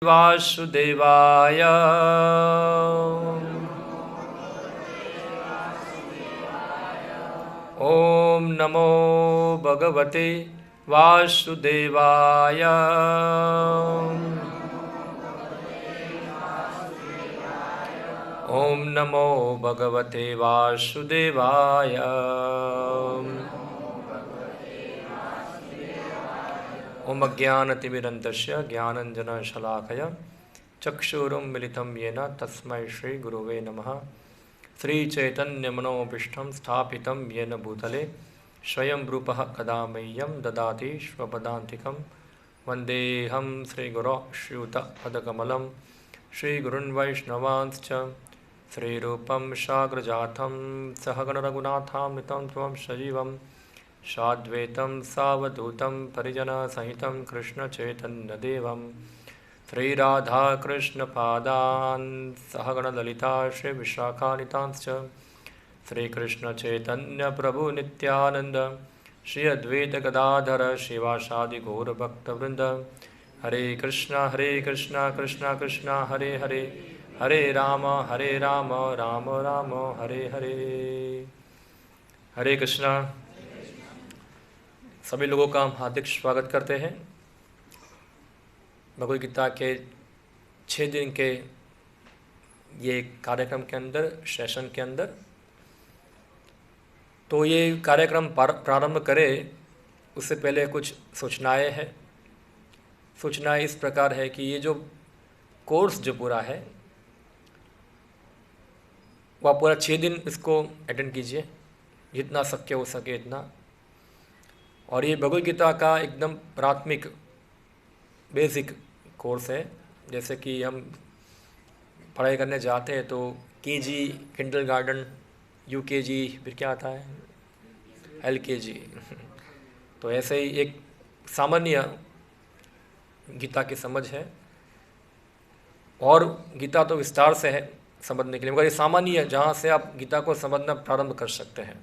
वासुदेवाय। ओम नमो भगवते वासुदेवाय। ओम नमो भगवते वासुदेवाय। ओम अज्ञानतिमिरन्तस्य ज्ञानञ्जनशलाकया चक्षुरुन्मिलितं येन तस्मै श्रीगुरुवे नमः। श्रीचैतन्यमनोभीष्टं स्थापितं येन भूतले स्वयं रूपः कदा मह्यं ददाति स्वपदान्तिकं। वन्देऽहं श्रीगुरो श्रीयुतपदकमलं श्रीगुरुन् वैष्णवांश्च श्रीरूपं साग्रजातं सहगणरघुनाथामृतं त्वं सजीवं साद्वैतं सावधूतं परिजनसहितं कृष्णचैतन्यदेवं श्रीराधाकृष्णपादान् सहगणललिता श्रीविशाखान्वितांश्च श्रीकृष्णचैतन्यप्रभुनित्यानन्द श्री अद्वैतगदाधर श्रीवासादि गौरभक्तवृन्द। हरे कृष्णा कृष्णा कृष्णा हरे हरे, हरे राम राम राम हरे हरे। हरे कृष्णा। सभी लोगों का हम हार्दिक स्वागत करते हैं भगवद गीता के 6 दिन के ये कार्यक्रम के अंदर, सेशन के अंदर। तो ये कार्यक्रम प्रारंभ करें उससे पहले कुछ सूचनाएं हैं। सूचनाएं इस प्रकार है कि ये जो कोर्स जो पूरा है वह पूरा 6 दिन इसको अटेंड कीजिए, जितना शक्य हो सके इतना। और ये भगवद गीता का एकदम प्राथमिक बेसिक कोर्स है। जैसे कि हम पढ़ाई करने जाते हैं तो केजी, किंडरगार्टन, यूकेजी, फिर क्या आता है एलकेजी। तो ऐसे ही एक सामान्य गीता की समझ है, और गीता तो विस्तार से है समझने के लिए, मगर ये सामान्य है जहाँ से आप गीता को समझना प्रारंभ कर सकते हैं।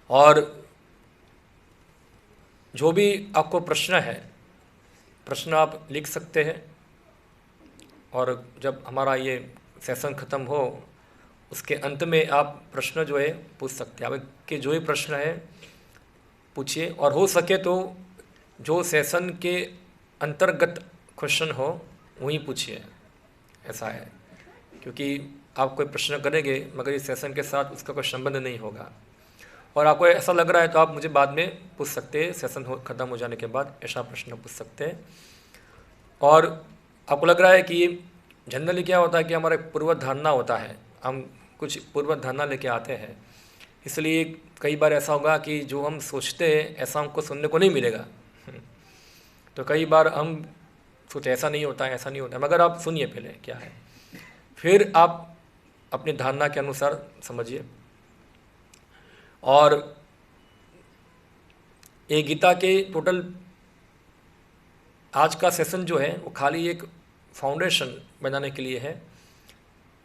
और जो भी आपको प्रश्न है, प्रश्न आप लिख सकते हैं, और जब हमारा ये सेशन ख़त्म हो उसके अंत में आप प्रश्न जो है पूछ सकते हैं। आपके जो भी प्रश्न है पूछिए, और हो सके तो जो सेशन के अंतर्गत क्वेश्चन हो वही पूछिए। ऐसा है क्योंकि आप कोई प्रश्न करेंगे मगर इस सेशन के साथ उसका कोई संबंध नहीं होगा, और आपको ऐसा लग रहा है तो आप मुझे बाद में पूछ सकते हैं, सेशन ख़त्म हो जाने के बाद ऐसा प्रश्न पूछ सकते हैं। और आपको लग रहा है कि जनरली क्या होता है कि हमारा पूर्व धारणा होता है, हम कुछ पूर्व धारणा लेके आते हैं, इसलिए कई बार ऐसा होगा कि जो हम सोचते हैं ऐसा हमको सुनने को नहीं मिलेगा। तो कई बार हम सोचते ऐसा नहीं होता है, ऐसा नहीं होता है, मगर आप सुनिए पहले क्या है, फिर आप अपनी धारणा के अनुसार समझिए। और ये गीता के टोटल आज का सेशन जो है वो खाली एक फाउंडेशन बनाने के लिए है,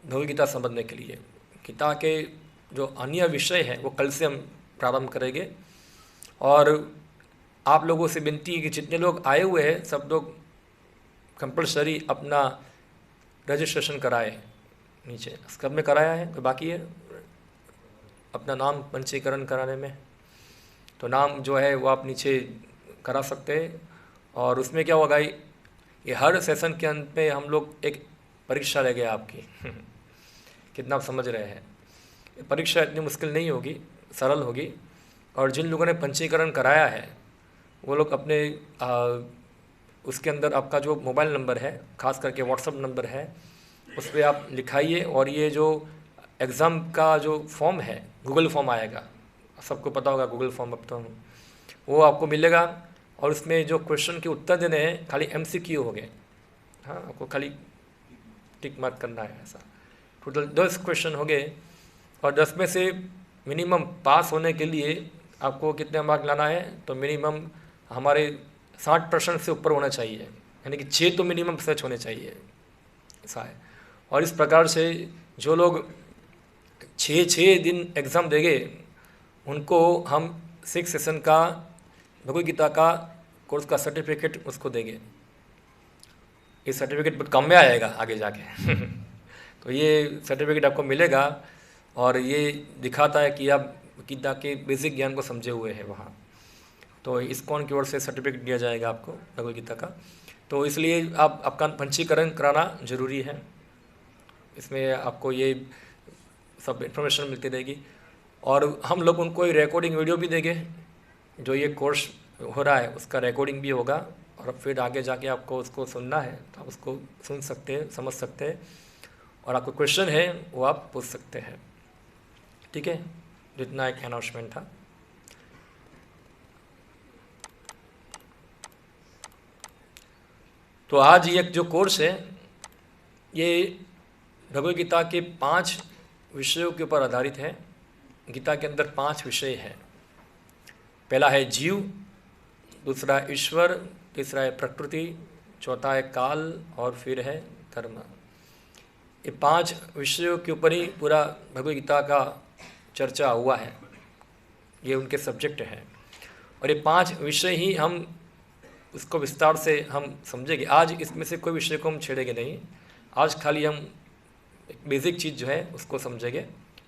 भगवद गीता समझने के लिए। गीता के जो अन्य विषय है वो कल से हम प्रारंभ करेंगे। और आप लोगों से विनती है कि जितने लोग आए हुए हैं सब लोग कंपलसरी अपना रजिस्ट्रेशन कराए। नीचे स्क्रब में कराया है, कोई बाकी है अपना नाम पंजीकरण कराने में, तो नाम जो है वो आप नीचे करा सकते हैं। और उसमें क्या होगा, ये हर सेशन के अंत में हम लोग एक परीक्षा लेंगे आपकी कितना आप समझ रहे हैं। परीक्षा इतनी मुश्किल नहीं होगी, सरल होगी। और जिन लोगों ने पंजीकरण कराया है वो लोग अपने उसके अंदर आपका जो मोबाइल नंबर है, ख़ास करके व्हाट्सएप नंबर है, उस पर आप लिखाइए। और ये जो एग्ज़ाम का जो फॉर्म है, गूगल फॉर्म आएगा, सबको पता होगा गूगल फॉर्म, अब तो वो आपको मिलेगा। और उसमें जो क्वेश्चन के उत्तर देने हैं खाली MCQ हो गए, हाँ, आपको खाली टिक मार्क करना है। ऐसा टोटल 10 क्वेश्चन हो गए, और 10 में से मिनिमम पास होने के लिए आपको कितने मार्क लाना है, तो मिनिमम हमारे 60% से ऊपर होना चाहिए, यानी कि 6 तो मिनिमम सच होने चाहिए। ऐसा है। और इस प्रकार से जो लोग 6 दिन एग्ज़ाम देंगे उनको हम 6 सेशन का भगवद गीता का कोर्स का सर्टिफिकेट उसको देंगे। ये सर्टिफिकेट बहुत कम में आएगा आगे जाके तो ये सर्टिफिकेट आपको मिलेगा और ये दिखाता है कि आप गीता के बेसिक ज्ञान को समझे हुए हैं वहाँ। तो इस्कॉन की ओर से सर्टिफिकेट दिया जाएगा आपको भगवद गीता का। तो इसलिए आप आपका पंजीकरण कराना ज़रूरी है। इसमें आपको ये सब इन्फॉर्मेशन मिलती रहेगी और हम लोग उनको ये रिकॉर्डिंग वीडियो भी देंगे। जो ये कोर्स हो रहा है उसका रिकॉर्डिंग भी होगा और फिर आगे जाके आपको उसको सुनना है तो आप उसको सुन सकते हैं, समझ सकते हैं और आपको क्वेश्चन है वो आप पूछ सकते हैं। ठीक है, जितना एक अनाउंसमेंट था। तो आज ये जो कोर्स है ये भगवद गीता के 5 विषयों के ऊपर आधारित है। गीता के अंदर 5 विषय हैं। पहला है जीव, दूसरा ईश्वर, तीसरा है प्रकृति, चौथा है काल और फिर है कर्म। ये 5 विषयों के ऊपर ही पूरा भगवद गीता का चर्चा हुआ है। ये उनके सब्जेक्ट हैं और ये 5 विषय ही हम उसको विस्तार से हम समझेंगे। आज इसमें से कोई विषय को हम छेड़ेंगे नहीं। आज खाली हम एक बेसिक चीज़ जो है उसको समझेंगे।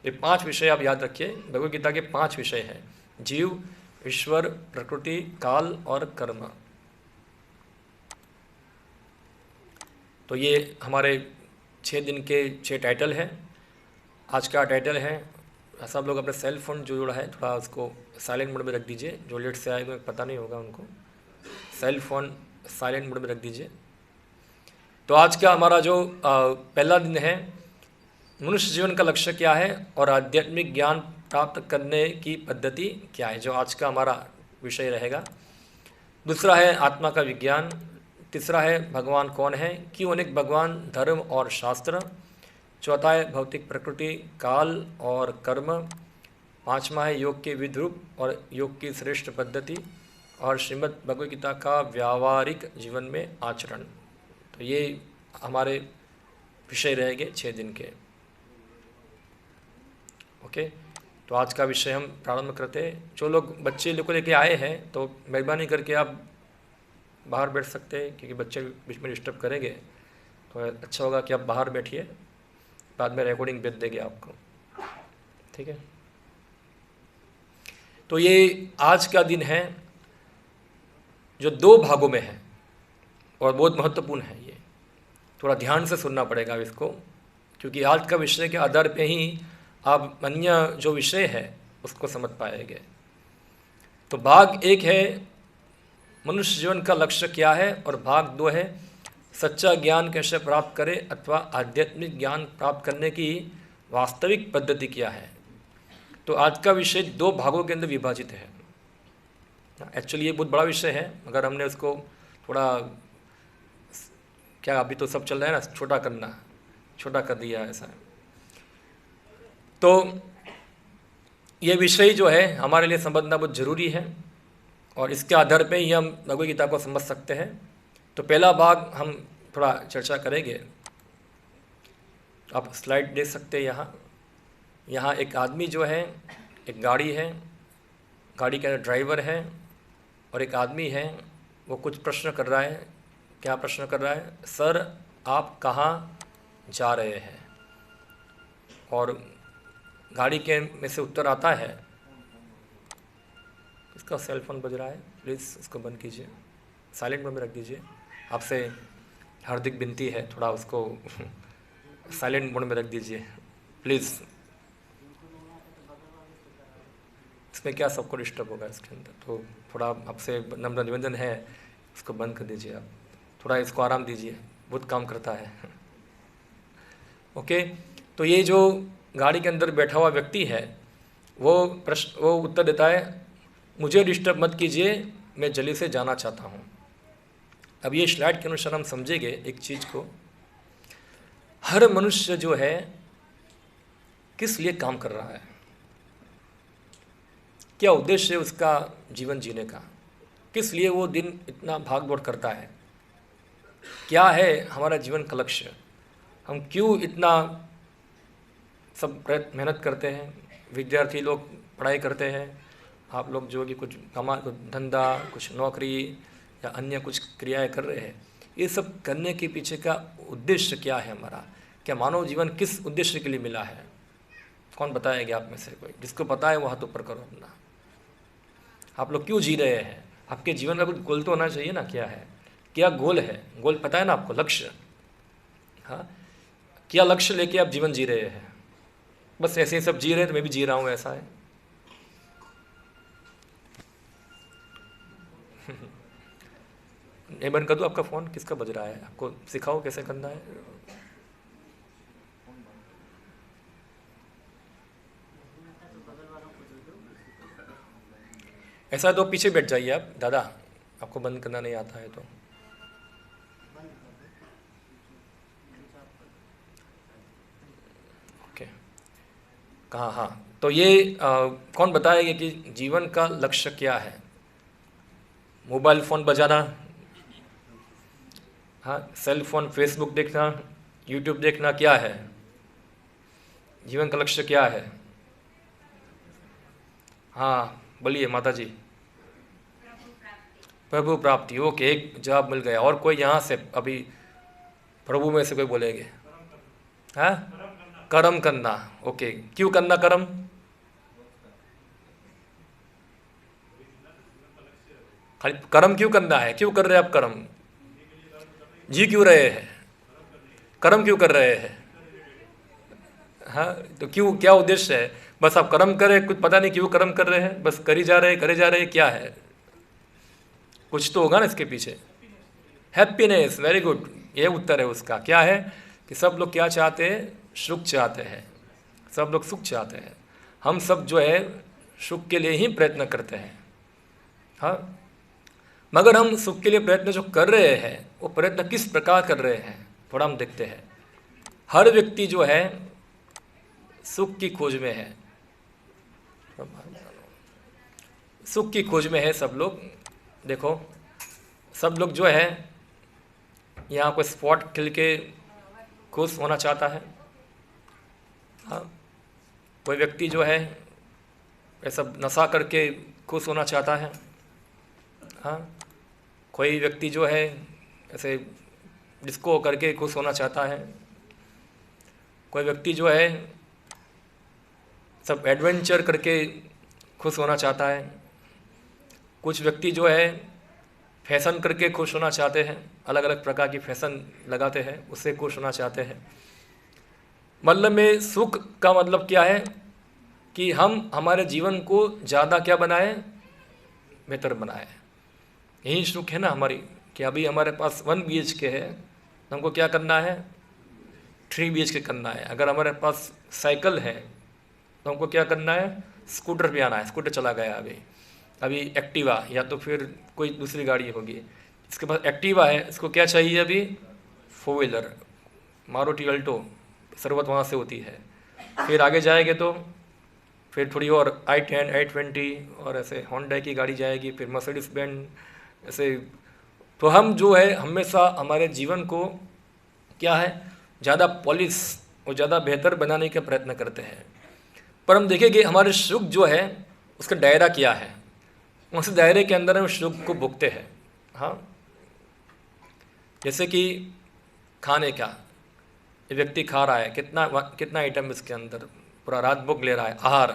ये 5 विषय आप याद रखिए, भगवद गीता के 5 विषय हैं: जीव, ईश्वर, प्रकृति, काल और कर्म। तो ये हमारे 6 दिन के 6 टाइटल हैं। आज का टाइटल है, सब लोग अपने सेल फोन जो जुड़ा है थोड़ा उसको साइलेंट मोड में रख दीजिए। जो लेट से आए हुए पता नहीं होगा उनको, सेल फोन साइलेंट मोड में रख दीजिए। तो आज का हमारा जो पहला दिन है, मनुष्य जीवन का लक्ष्य क्या है और आध्यात्मिक ज्ञान प्राप्त करने की पद्धति क्या है, जो आज का हमारा विषय रहेगा। दूसरा है आत्मा का विज्ञान। तीसरा है भगवान कौन है, क्यों अनेक भगवान, धर्म और शास्त्र। चौथा है भौतिक प्रकृति, काल और कर्म। 5वां है योग के विविध रूप और योग की श्रेष्ठ पद्धति और श्रीमद् भगवद गीता का व्यावहारिक जीवन में आचरण। तो ये हमारे विषय रहेंगे 6 दिन के। ओके, तो आज का विषय हम प्रारंभ करते हैं। जो लोग बच्चे लोग को लेके आए हैं तो मेहरबानी करके आप बाहर बैठ सकते हैं, क्योंकि बच्चे बीच में डिस्टर्ब करेंगे। तो अच्छा होगा कि आप बाहर बैठिए, बाद में रिकॉर्डिंग भेज देंगे आपको। ठीक है, तो ये आज का दिन है जो 2 भागों में है और बहुत महत्वपूर्ण है। ये थोड़ा ध्यान से सुनना पड़ेगा इसको, क्योंकि आज का विषय के आधार पे ही आप अन्य जो विषय है उसको समझ पाएंगे। तो भाग 1 है मनुष्य जीवन का लक्ष्य क्या है और भाग 2 है सच्चा ज्ञान कैसे प्राप्त करें अथवा आध्यात्मिक ज्ञान प्राप्त करने की वास्तविक पद्धति क्या है। तो आज का विषय 2 भागों के अंदर विभाजित है। एक्चुअली ये बहुत बड़ा विषय है, मगर हमने उसको थोड़ा, क्या अभी तो सब चल रहा है ना, छोटा कर दिया ऐसा है। तो ये विषय जो है हमारे लिए समझना बहुत ज़रूरी है और इसके आधार पे ही हम भगवद गीता को समझ सकते हैं। तो पहला भाग हम थोड़ा चर्चा करेंगे। आप स्लाइड देख सकते हैं। यहाँ एक आदमी जो है, एक गाड़ी है, गाड़ी के अंदर ड्राइवर है और एक आदमी है, वो कुछ प्रश्न कर रहा है। क्या प्रश्न कर रहा है? सर आप कहाँ जा रहे हैं? और गाड़ी के में से उत्तर आता है, इसका सेल फोन बज रहा है, प्लीज़ इसको बंद कीजिए, साइलेंट मोड में रख दीजिए। आपसे हार्दिक विनती है, थोड़ा उसको साइलेंट मोड में रख दीजिए प्लीज़। इसमें क्या सबको डिस्टर्ब होगा इसके अंदर, तो थोड़ा आपसे नम्र निवेदन है, इसको बंद कर दीजिए। आप थोड़ा इसको आराम दीजिए, बहुत काम करता है। ओके, तो ये जो गाड़ी के अंदर बैठा हुआ व्यक्ति है वो उत्तर देता है, मुझे डिस्टर्ब मत कीजिए, मैं जल्दी से जाना चाहता हूँ। अब ये स्लाइड के अनुसार हम समझेंगे एक चीज़ को। हर मनुष्य जो है किस लिए काम कर रहा है, क्या उद्देश्य है उसका जीवन जीने का, किस लिए वो दिन इतना भाग दौड़ करता है, क्या है हमारा जीवन का लक्ष्य, हम क्यों इतना सब मेहनत करते हैं। विद्यार्थी लोग पढ़ाई करते हैं, आप लोग जो कि कुछ धंधा, कुछ नौकरी या अन्य कुछ क्रियाएं कर रहे हैं, ये सब करने के पीछे का उद्देश्य क्या है हमारा? क्या मानव जीवन किस उद्देश्य के लिए मिला है? कौन बताएगा आप में से कोई? जिसको पता है वो हाथ ऊपर करो अपना। आप लोग क्यों जी रहे हैं? आपके जीवन का कुछ गोल तो होना चाहिए ना। क्या है, क्या गोल है? गोल पता है ना आपको? लक्ष्य। हाँ, क्या लक्ष्य लेके आप जीवन जी रहे हैं? बस ऐसे ही सब जी रहे हैं तो मैं भी जी रहा हूँ, ऐसा है? नहीं, बंद कर दो आपका फ़ोन। किसका बज रहा है? आपको सिखाओ कैसे करना है। ऐसा तो पीछे बैठ जाइए आप दादा, आपको बंद करना नहीं आता है तो। ओके, कहाँ? हाँ, तो ये कौन बताएगा कि जीवन का लक्ष्य क्या है? मोबाइल फ़ोन बजाना, हाँ, सेल फोन, फेसबुक देखना, यूट्यूब देखना, क्या है जीवन का लक्ष्य? क्या है? हाँ बोलिए माता जी। प्रभु प्राप्ति। ओके, एक जवाब मिल गया। और कोई यहाँ से अभी प्रभु में से कोई बोलेंगे? हाँ, कर्म करना। ओके, क्यों करना कर्म? खाली कर्म क्यों करना है? क्यों कर रहे हैं आप कर्म? जी क्यों रहे हैं? कर्म क्यों कर रहे हैं? हाँ, तो क्यों, क्या उद्देश्य है? बस आप कर्म करें, कुछ पता नहीं क्यों कर्म कर रहे हैं, बस करी जा रहे, करे जा रहे, क्या है? कुछ तो होगा ना इसके पीछे। हैप्पीनेस, वेरी गुड, ये उत्तर है उसका। क्या है कि सब लोग क्या चाहते हैं? सुख चाहते हैं। सब लोग सुख चाहते हैं। हम सब जो है सुख के लिए ही प्रयत्न करते हैं। हाँ, मगर हम सुख के लिए प्रयत्न जो कर रहे हैं वो प्रयत्न किस प्रकार कर रहे हैं, थोड़ा हम देखते हैं। हर व्यक्ति जो है सुख की खोज में है। सुख की खोज में है सब लोग। देखो, सब लोग जो है यहाँ कोई स्पॉट खेल के खुश होना चाहता है। हाँ, कोई व्यक्ति जो है ऐसा नशा करके खुश होना चाहता है। हाँ, कोई व्यक्ति जो है ऐसे डिस्को करके खुश होना चाहता है। कोई व्यक्ति जो है सब एडवेंचर करके खुश होना चाहता है। कुछ व्यक्ति जो है फैशन करके खुश होना चाहते हैं, अलग अलग प्रकार की फैशन लगाते हैं, उससे खुश होना चाहते हैं। मतलब में सुख का मतलब क्या है कि हम हमारे जीवन को ज़्यादा क्या बनाएं? बेहतर बनाएं। यही सुख है ना हमारी, कि अभी हमारे पास 1 BHK है तो हमको क्या करना है? 3 BHK करना है। अगर हमारे पास साइकिल है तो हमको क्या करना है? स्कूटर पे आना है। स्कूटर चला गया अभी अभी एक्टिवा या तो फिर कोई दूसरी गाड़ी होगी। इसके पास एक्टिवा है, इसको क्या चाहिए अभी? 4 व्हीलर, मारुति अल्टो, ज़रूरत वहाँ से होती है। फिर आगे जाएंगे तो फिर थोड़ी और i10, i20 और ऐसे होंडा की गाड़ी जाएगी, फिर मर्सिडीज बेंज ऐसे। तो हम जो है हमेशा हमारे जीवन को क्या है, ज़्यादा पॉलिश और ज़्यादा बेहतर बनाने का प्रयत्न करते हैं। पर हम देखेंगे हमारे सुख जो है उसका दायरा क्या है, उस दायरे के अंदर हम सुख को भोगते हैं। हाँ, जैसे कि खाने का, ये व्यक्ति खा रहा है, कितना कितना आइटम इसके अंदर, पूरा रात भोग ले रहा है, आहार।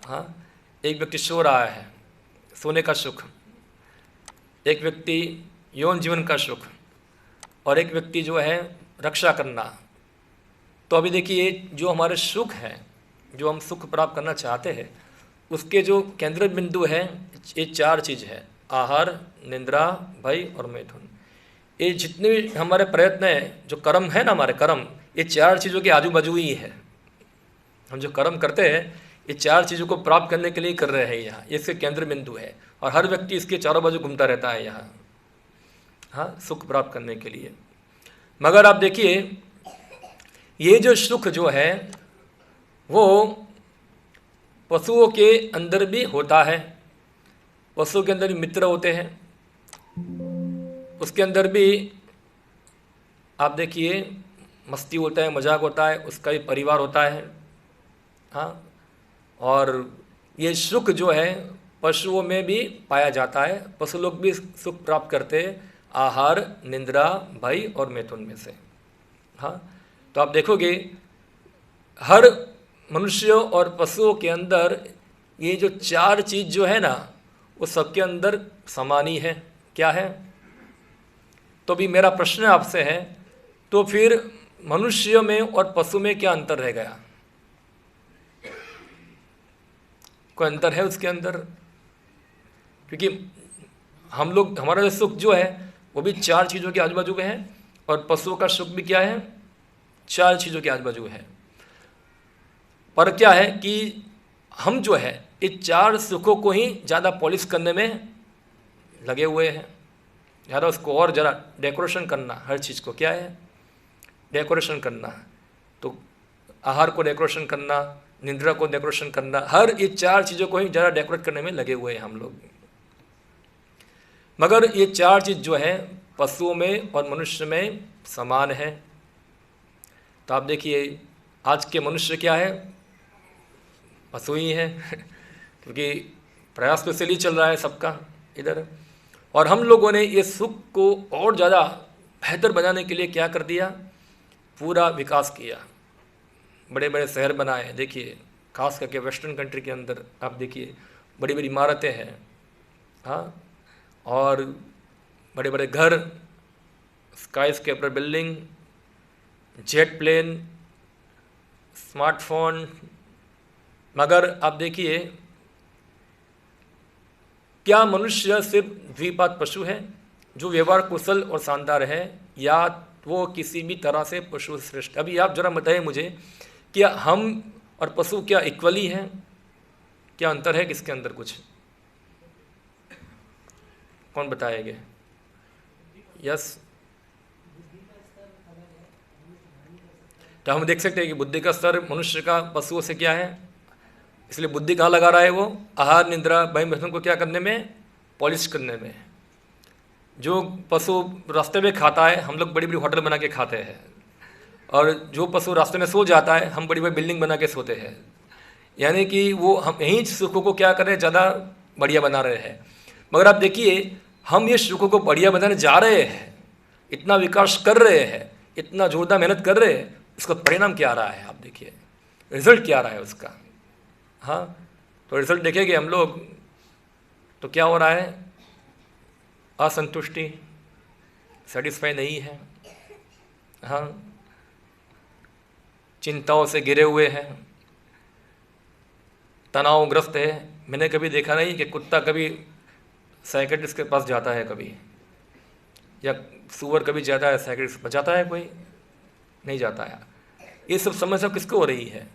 हाँ, एक व्यक्ति सो रहा है, सोने का सुख। एक व्यक्ति यौन जीवन का सुख, और एक व्यक्ति जो है रक्षा करना। तो अभी देखिए, जो हमारे सुख हैं, जो हम सुख प्राप्त करना चाहते हैं, उसके जो केंद्र बिंदु है ये 4 चीज़ है: आहार, निद्रा, भय और मैथुन। ये जितने भी हमारे प्रयत्न हैं, जो कर्म है ना हमारे कर्म, ये 4 चीज़ों के आजू बाजू ही है। हम जो कर्म करते हैं ये 4 चीज़ों को प्राप्त करने के लिए कर रहे हैं। यहाँ इसके केंद्र बिंदु है, और हर व्यक्ति इसके चारों बाजू घूमता रहता है यहाँ, हाँ, सुख प्राप्त करने के लिए। मगर आप देखिए, ये जो सुख जो है वो पशुओं के अंदर भी होता है। पशुओं के अंदर भी मित्र होते हैं, उसके अंदर भी आप देखिए मस्ती होता है, मजाक होता है, उसका भी परिवार होता है। हाँ, और ये सुख जो है पशुओं में भी पाया जाता है। पशु लोग भी सुख प्राप्त करते हैं, आहार, निंद्रा, भय और मैथुन में से। हाँ, तो आप देखोगे हर मनुष्यों और पशुओं के अंदर ये जो चार चीज़ जो है ना, वो सबके अंदर समान ही है। क्या है? तो भी मेरा प्रश्न आपसे है, तो फिर मनुष्य में और पशु में क्या अंतर रह गया? कोई अंतर है उसके अंदर? क्योंकि हम लोग, हमारा जो सुख जो है वो भी चार चीज़ों के आजू बाजू में है, और पशुओं का सुख भी क्या है? चार चीज़ों के आजू बाजू है। पर क्या है कि हम जो है इस चार सुखों को ही ज़्यादा पॉलिश करने में लगे हुए हैं, ज़्यादा उसको और ज़रा डेकोरेशन करना, हर चीज़ को क्या है? डेकोरेशन करना। तो आहार को डेकोरेशन करना, निद्रा को डेकोरेशन करना, हर ये चार चीज़ों को ही ज़रा डेकोरेट करने में लगे हुए हैं हम लोग। मगर ये चार चीज़ जो है पशुओं में और मनुष्य में समान है। तो आप देखिए आज के मनुष्य क्या है? पशु ही है क्योंकि प्रयास तो इसलिए चल रहा है सबका इधर। और हम लोगों ने ये सुख को और ज़्यादा बेहतर बनाने के लिए क्या कर दिया? पूरा विकास किया, बड़े बड़े शहर बनाए। देखिए खास करके वेस्टर्न कंट्री के अंदर आप देखिए बड़ी बड़ी इमारतें हैं, हाँ, और बड़े बड़े घर, skyscraper building, jet plane, smartphone. मगर आप देखिए क्या मनुष्य सिर्फ द्विपाद पशु है जो व्यवहार कुशल और शानदार है, या वो किसी भी तरह से पशु श्रेष्ठ? अभी आप जरा बताइए मुझे, क्या हम और पशु क्या इक्वली हैं? क्या अंतर है किसके अंदर? कुछ कौन बताएंगे? यस, तो हम देख सकते हैं कि बुद्धि का स्तर मनुष्य का पशुओं से क्या है, इसलिए बुद्धि कहाँ लगा रहा है? वो आहार, निद्रा, भय, मैथुन को क्या करने में? पॉलिश करने में। जो पशु रास्ते में खाता है, हम लोग बड़ी बड़ी होटल बना के खाते हैं, और जो पशु रास्ते में सो जाता है, हम बड़ी बड़ी बिल्डिंग बना के सोते हैं। यानी कि वो हम यहीं सुखों को क्या कर रहे हैं? ज़्यादा बढ़िया बना रहे हैं। मगर आप देखिए हम ये सुखों को बढ़िया बनाने जा रहे हैं, इतना विकास कर रहे हैं, इतना जोरदार मेहनत कर रहे हैं, उसका परिणाम क्या आ रहा है? आप देखिए रिजल्ट क्या आ रहा है उसका। हाँ, तो रिजल्ट देखेंगे हम लोग तो क्या हो रहा है? असंतुष्टि, सेटिस्फाई नहीं है, हाँ, चिंताओं से घिरे हुए हैं, तनावग्रस्त है। मैंने कभी देखा नहीं कि कुत्ता कभी साइकियाट्रिस्ट के पास जाता है कभी, या सूअर कभी जाता है साइकियाट्रिस्ट पर? जाता है कोई? नहीं जाता है। ये सब समस्या किसको हो रही है?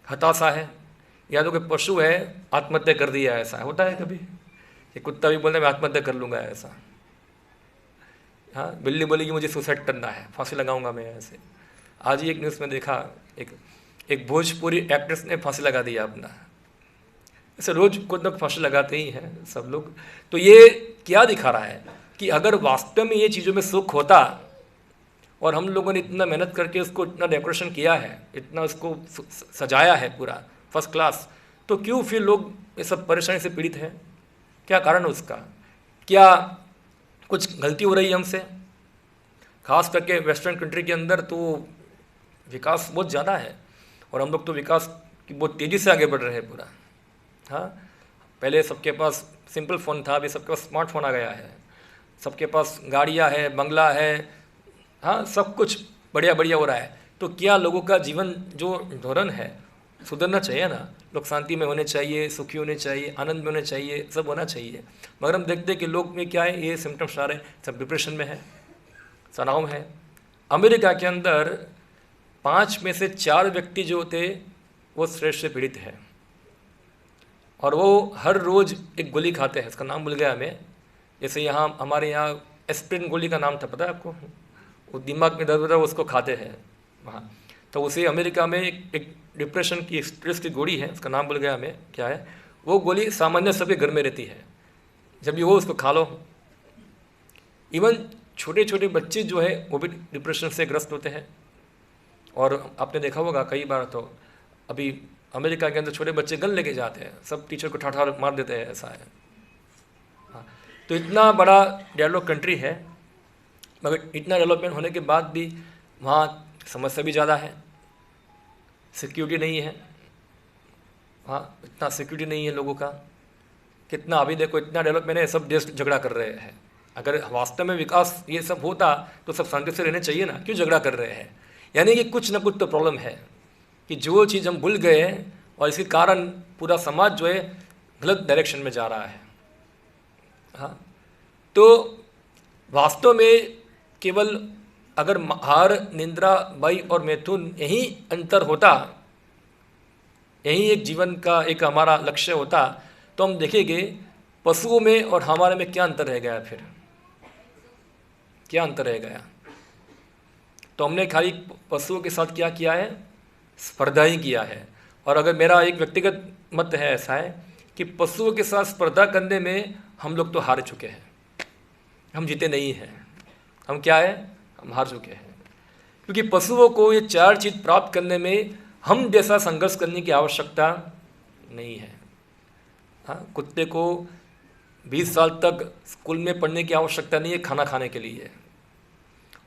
हताशा है, या तो कोई पशु है आत्महत्या कर दिया, ऐसा होता है कभी? ये कुत्ता भी बोलता है मैं आत्महत्या कर लूँगा, ऐसा। हाँ, बिल्ली बोलेगी मुझे सुसाइड करना है, फांसी लगाऊंगा मैं, ऐसे। आज ही एक न्यूज़ में देखा, एक भोजपुरी एक्ट्रेस ने फांसी लगा दिया अपना। ऐसे रोज कुछ ना फांसी लगाते ही हैं सब लोग। तो ये क्या दिखा रहा है कि अगर वास्तव में ये चीज़ों में सुख होता, और हम लोगों ने इतना मेहनत करके उसको इतना डेकोरेशन किया है, इतना उसको सजाया है पूरा फर्स्ट क्लास, तो क्यों फिर लोग ये सब परेशानी से पीड़ित हैं? क्या कारण है उसका? क्या कुछ गलती हो रही है हमसे? खास करके वेस्टर्न कंट्री के अंदर तो विकास बहुत ज़्यादा है, और हम लोग तो विकास की बहुत तेज़ी से आगे बढ़ रहे हैं पूरा। हाँ, पहले सबके पास सिंपल फ़ोन था, अभी सबके पास स्मार्टफोन आ गया है, सबके पास गाड़ियाँ है, बंगला है, हाँ, सब कुछ बढ़िया बढ़िया हो रहा है। तो क्या लोगों का जीवन जो धोरण है सुधरना चाहिए ना? लोग शांति में होने चाहिए, सुखी होने चाहिए, आनंद में होने चाहिए, सब होना चाहिए। मगर हम देखते हैं कि लोग में क्या है, ये सिम्टम्स आ रहे हैं, सब डिप्रेशन में है, तनाव है। अमेरिका के अंदर 5 में से 4 व्यक्ति जो थे वो स्ट्रेस से पीड़ित है, और वो हर रोज़ एक गोली खाते हैं, उसका नाम भूल गया हमें। जैसे यहाँ हमारे यहाँ एस्प्रिन गोली का नाम था, पता है आपको? वो दिमाग में दर्द होता है, उसको खाते हैं वहाँ। तो उसे अमेरिका में एक डिप्रेशन की, स्ट्रेस की गोली है, उसका नाम भूल गया हमें क्या है। वो गोली सामान्य सबके घर में रहती है, जब भी वो उसको खा लो। इवन छोटे छोटे बच्चे जो है वो भी डिप्रेशन से ग्रस्त होते हैं। और आपने देखा होगा कई बार, तो अभी अमेरिका के अंदर छोटे बच्चे गन लेके जाते हैं, सब टीचर को ठाठा मार देते हैं, ऐसा है। हाँ, तो इतना बड़ा डेवलप कंट्री है, मगर इतना डेवलपमेंट होने के बाद भी वहाँ समस्या भी ज़्यादा है, सिक्योरिटी नहीं है, वहाँ इतना सिक्योरिटी नहीं है लोगों का। कितना अभी देखो इतना डेवलपमेंट है, सब देश झगड़ा कर रहे हैं। अगर वास्तव में विकास ये सब होता तो सब शांति से रहने चाहिए ना, क्यों झगड़ा कर रहे हैं? यानी कि कुछ ना कुछ तो प्रॉब्लम है कि जो चीज़ हम भूल गए हैं और इसके कारण पूरा समाज जो है गलत डायरेक्शन में जा रहा है। हाँ, तो वास्तव में केवल अगर हार, निंद्रा, भय और मैथुन यही अंतर होता, यही एक जीवन का एक हमारा लक्ष्य होता, तो हम देखेंगे पशुओं में और हमारे में क्या अंतर रह गया। फिर क्या अंतर रह गया? तो हमने खाली पशुओं के साथ क्या किया है? स्पर्धा ही किया है। और अगर मेरा एक व्यक्तिगत मत है ऐसा है कि पशुओं के साथ स्पर्धा करने में हम लोग तो हार चुके हैं, हम जीते नहीं हैं। हम क्या है? हम हार चुके हैं, क्योंकि पशुओं को ये चार चीज़ प्राप्त करने में हम जैसा संघर्ष करने की आवश्यकता नहीं है। हाँ, कुत्ते को 20 साल तक स्कूल में पढ़ने की आवश्यकता नहीं है खाना खाने के लिए,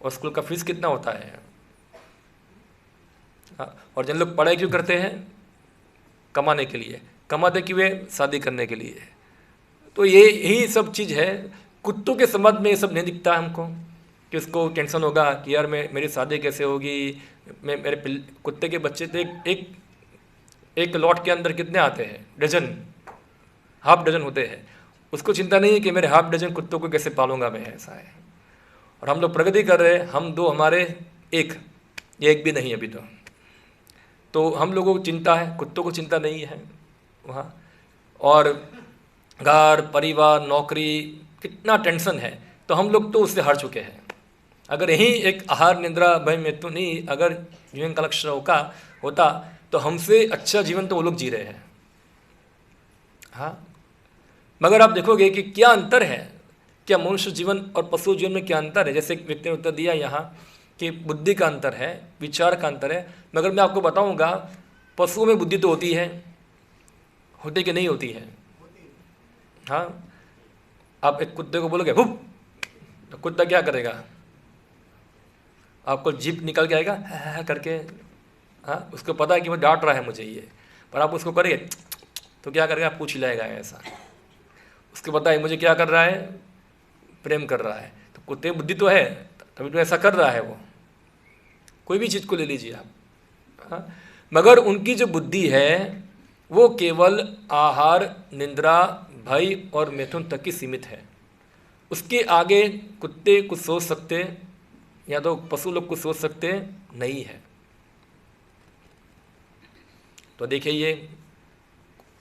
और स्कूल का फीस कितना होता है? हाँ, और जिन लोग पढ़ाई क्यों करते हैं? कमाने के लिए। कमाते क्यों है? शादी करने के लिए। तो ये यही सब चीज़ है। कुत्तों के संबंध में ये सब नहीं दिखता है हमको कि उसको टेंशन होगा कि यार मेरी शादी कैसे होगी, मेरे कुत्ते के बच्चे तो एक लॉट के अंदर कितने आते हैं? डजन, हाफ डजन होते हैं। उसको चिंता नहीं है कि मेरे हाफ डजन कुत्तों को कैसे पालूंगा मैं, ऐसा है। और हम लोग प्रगति कर रहे हैं, हम दो, हमारे एक भी नहीं अभी तो हम लोगों को चिंता है, कुत्तों को चिंता नहीं है वहाँ। और घर, परिवार, नौकरी, कितना टेंशन है, तो हम लोग तो उससे हार चुके हैं। अगर यही एक आहार, निद्रा, भय, मैथुन ही अगर जीवन का लक्ष्य होता तो हमसे अच्छा जीवन तो वो लोग जी रहे हैं। हाँ, मगर आप देखोगे कि क्या अंतर है, क्या मनुष्य जीवन और पशु जीवन में क्या अंतर है। जैसे एक व्यक्ति ने उत्तर दिया यहाँ कि बुद्धि का अंतर है, विचार का अंतर है, मगर मैं आपको बताऊंगा पशुओं में बुद्धि तो होती है, होती कि नहीं होती है? हाँ, आप एक कुत्ते को बोलोगे हुप, तो कुत्ता क्या करेगा? आपको जीप निकल के आएगा करके। हाँ, उसको पता है कि वो डांट रहा है मुझे ये, पर आप उसको करेंगे तो क्या करेगा? पूछ लाएगा ऐसा। उसको पता है मुझे क्या कर रहा है, प्रेम कर रहा है। तो कुत्ते बुद्धि तो है, तभी तो ऐसा कर रहा है वो। कोई भी चीज़ को ले लीजिए आप। हाँ, मगर उनकी जो बुद्धि है वो केवल आहार, निंद्रा, भय और मैथुन तक की सीमित है। उसके आगे कुत्ते कुछ सोच सकते या तो पशु लोग कुछ सोच सकते नहीं है। तो देखिए, ये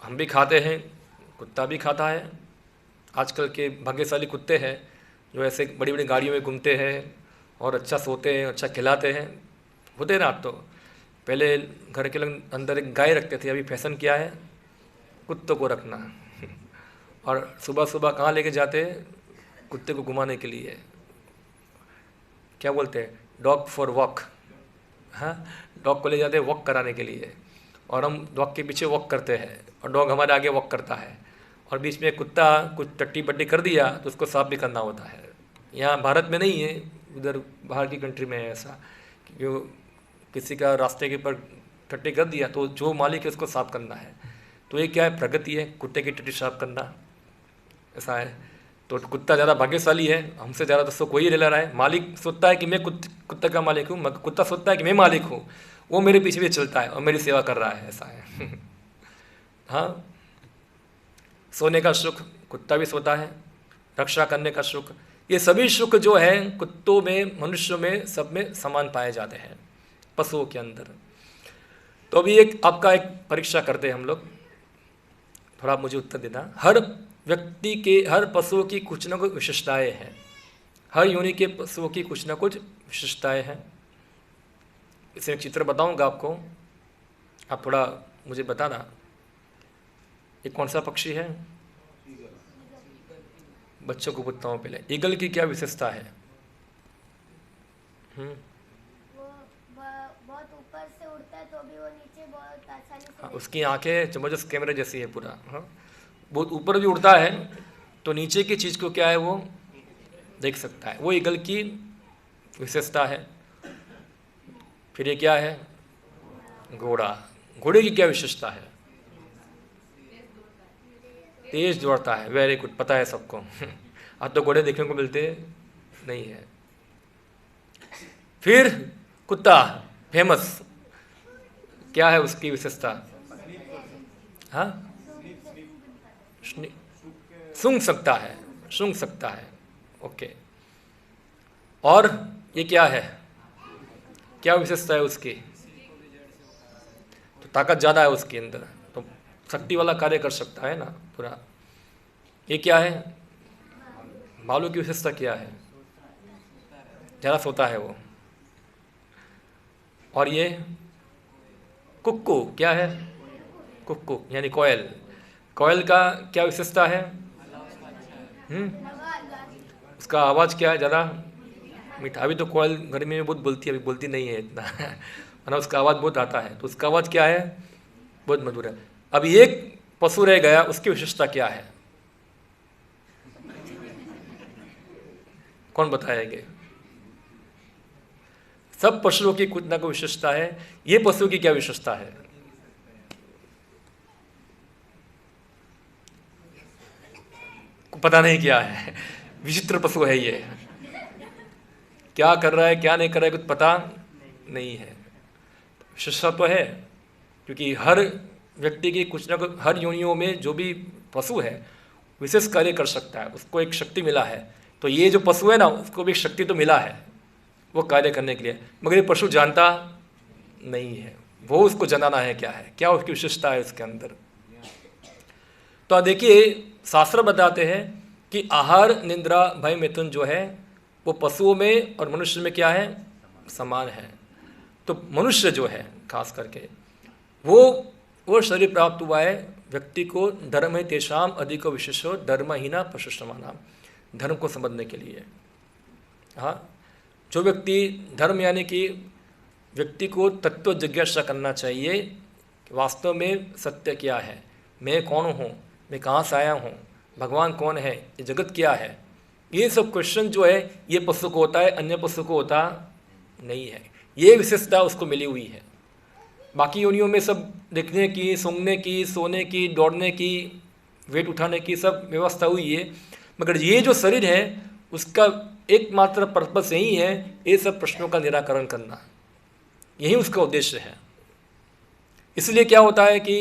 हम भी खाते हैं, कुत्ता भी खाता है। आजकल के भाग्यशाली कुत्ते हैं जो ऐसे बड़ी बड़ी गाड़ियों में घूमते हैं और अच्छा सोते हैं, अच्छा खिलाते हैं। होते हैं ना आप तो। पहले घर के लोग अंदर एक गाय रखते थे, अभी फैशन क्या है? कुत्तों को रखना। और सुबह सुबह कहाँ लेके जाते हैं? कुत्ते को घुमाने के लिए। क्या बोलते हैं? Dog for walk. हाँ, डॉग को ले जाते हैं वॉक कराने के लिए, और हम डॉग के पीछे वॉक करते हैं और डॉग हमारे आगे वॉक करता है। और बीच में कुत्ता कुछ टट्टी पट्टी कर दिया तो उसको साफ भी करना होता है। यहाँ भारत में नहीं है, उधर बाहर की कंट्री में है ऐसा कि जो किसी का रास्ते के ऊपर टट्टी कर दिया तो जो मालिक है उसको साफ करना है। तो ये क्या है? प्रगति है, कुत्ते की टट्टी साफ करना, ऐसा है। तो कुत्ता ज़्यादा भाग्यशाली है, हमसे ज़्यादा तो उसको कोई ले रहा है। मालिक सोचता है कि मैं कुत्ते का मालिक हूँ, मगर कुत्ता सोचता है कि मैं मालिक हूँ, वो मेरे पीछे भी चलता है और मेरी सेवा कर रहा है, ऐसा है। हाँ, सोने का सुख कुत्ता भी सोता है, रक्षा करने का सुख, ये सभी सुख जो है कुत्तों में, मनुष्यों में, सब में समान पाए जाते हैं, पशुओं के अंदर। तो अभी एक आपका एक परीक्षा करते हैं हम लोग, थोड़ा मुझे उत्तर देना। हर व्यक्ति के, हर पशुओं की कुछ ना कुछ विशेषताएं हैं, हर योनि के पशुओं की कुछ ना कुछ विशेषताएं हैं। इसे एक चित्र बताऊंगा आपको, आप थोड़ा मुझे बताना ये कौन सा पक्षी है? बच्चों को पूछता हूँ पहले, ईगल की क्या विशेषता है? वो बहुत ऊपर से उड़ता है तो भी वो नीचे बहुत आसानी से। हाँ, उसकी आंखें जबरदस्त कैमरे जैसी है पूरा। हाँ, बहुत ऊपर भी उड़ता है तो नीचे की चीज़ को क्या है वो देख सकता है। वो ईगल की विशेषता है। फिर ये क्या है? घोड़ा। घोड़े की क्या विशेषता है? तेज दौड़ता है। वेरी गुड, पता है सबको। आज तो घोड़े देखने को मिलते नहीं है। फिर कुत्ता फेमस, क्या है उसकी विशेषता? हाँ, सूंघ सकता है, सूंघ सकता है। ओके। और ये क्या है? क्या विशेषता है उसकी? तो ताकत ज़्यादा है उसके अंदर, तो शक्ति वाला कार्य कर सकता है ना पूरा। ये क्या है? भालू की विशेषता क्या है? ज़्यादा सोता है वो। और ये कुक्कू क्या है? कुक्कू यानी कोयल। कोयल का क्या विशेषता है? उसका आवाज़ क्या है? ज़्यादा मीठा। अभी तो कोयल गर्मी में बहुत बोलती है, अभी बोलती नहीं है इतना। वरना उसका आवाज़ बहुत आता है, तो उसका आवाज़ क्या है? बहुत मधुर है। अब एक पशु रह गया, उसकी विशेषता क्या है? कौन बताएंगे? सब पशुओं की कुछ ना कोई विशेषता है। ये पशु की क्या विशेषता है? पता नहीं क्या है, विचित्र पशु है ये। क्या कर रहा है, क्या नहीं कर रहा है, कुछ पता नहीं है। विशेषता तो है, क्योंकि हर व्यक्ति की कुछ ना कुछ, हर योनियों में जो भी पशु है विशेष कार्य कर सकता है, उसको एक शक्ति मिला है। तो ये जो पशु है ना, उसको भी एक शक्ति तो मिला है वो कार्य करने के लिए, मगर ये पशु जानता नहीं है। वो उसको जनाना है क्या है, क्या उसकी विशेषता है उसके अंदर। तो देखिए, शास्त्र बताते हैं कि आहार, निद्रा, भय, मिथुन जो है वो पशुओं में और मनुष्य में क्या है? समान है। तो मनुष्य जो है खास करके वो शरीर प्राप्त हुआ है व्यक्ति को धर्म है तेषाम अधिको विशेषो धर्महीना पशु समानाम, धर्म को समझने के लिए। हाँ, जो व्यक्ति धर्म यानी कि व्यक्ति को तत्व जिज्ञासा करना चाहिए कि वास्तव में सत्य क्या है, मैं कौन हूँ, मैं कहाँ से आया हूँ, भगवान कौन है, ये जगत क्या है, ये सब क्वेश्चन जो है ये पशु को होता है, अन्य पशु को होता नहीं है। ये विशेषता उसको मिली हुई है। बाकी योनियों में सब देखने की, सूंघने की, सोने की, दौड़ने की, वेट उठाने की सब व्यवस्था हुई है, मगर ये जो शरीर है उसका एकमात्र पर्पस यही है, ये सब प्रश्नों का निराकरण करना, यही उसका उद्देश्य है। इसलिए क्या होता है कि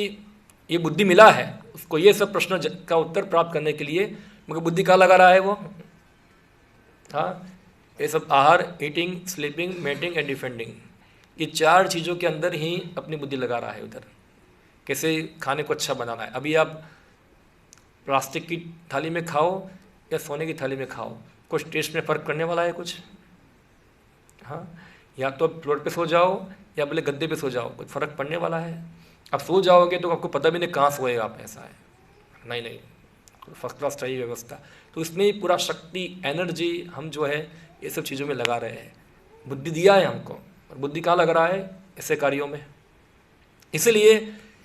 ये बुद्धि मिला है उसको ये सब प्रश्न का उत्तर प्राप्त करने के लिए, मगर बुद्धि कहाँ लगा रहा है वो? हाँ, ये सब आहार, eating, sleeping, mating and defending, ये चार चीज़ों के अंदर ही अपनी बुद्धि लगा रहा है उधर। कैसे खाने को अच्छा बनाना है। अभी आप प्लास्टिक की थाली में खाओ या सोने की थाली में खाओ, कुछ टेस्ट में फ़र्क करने वाला है कुछ? हाँ, या तो आप फ्लोर पे सो जाओ या बोले गद्दे पे सो जाओ, कुछ फ़र्क पड़ने वाला है? अब सो जाओगे तो आपको पता भी नहीं कहाँ सोएगा आप, ऐसा है। नहीं, फर्स्ट क्लास चाहिए व्यवस्था। तो इसमें ही पूरा शक्ति, एनर्जी हम जो है ये सब चीज़ों में लगा रहे हैं। बुद्धि दिया है हमको, और बुद्धि कहाँ लग रहा है? ऐसे कार्यों में। इसलिए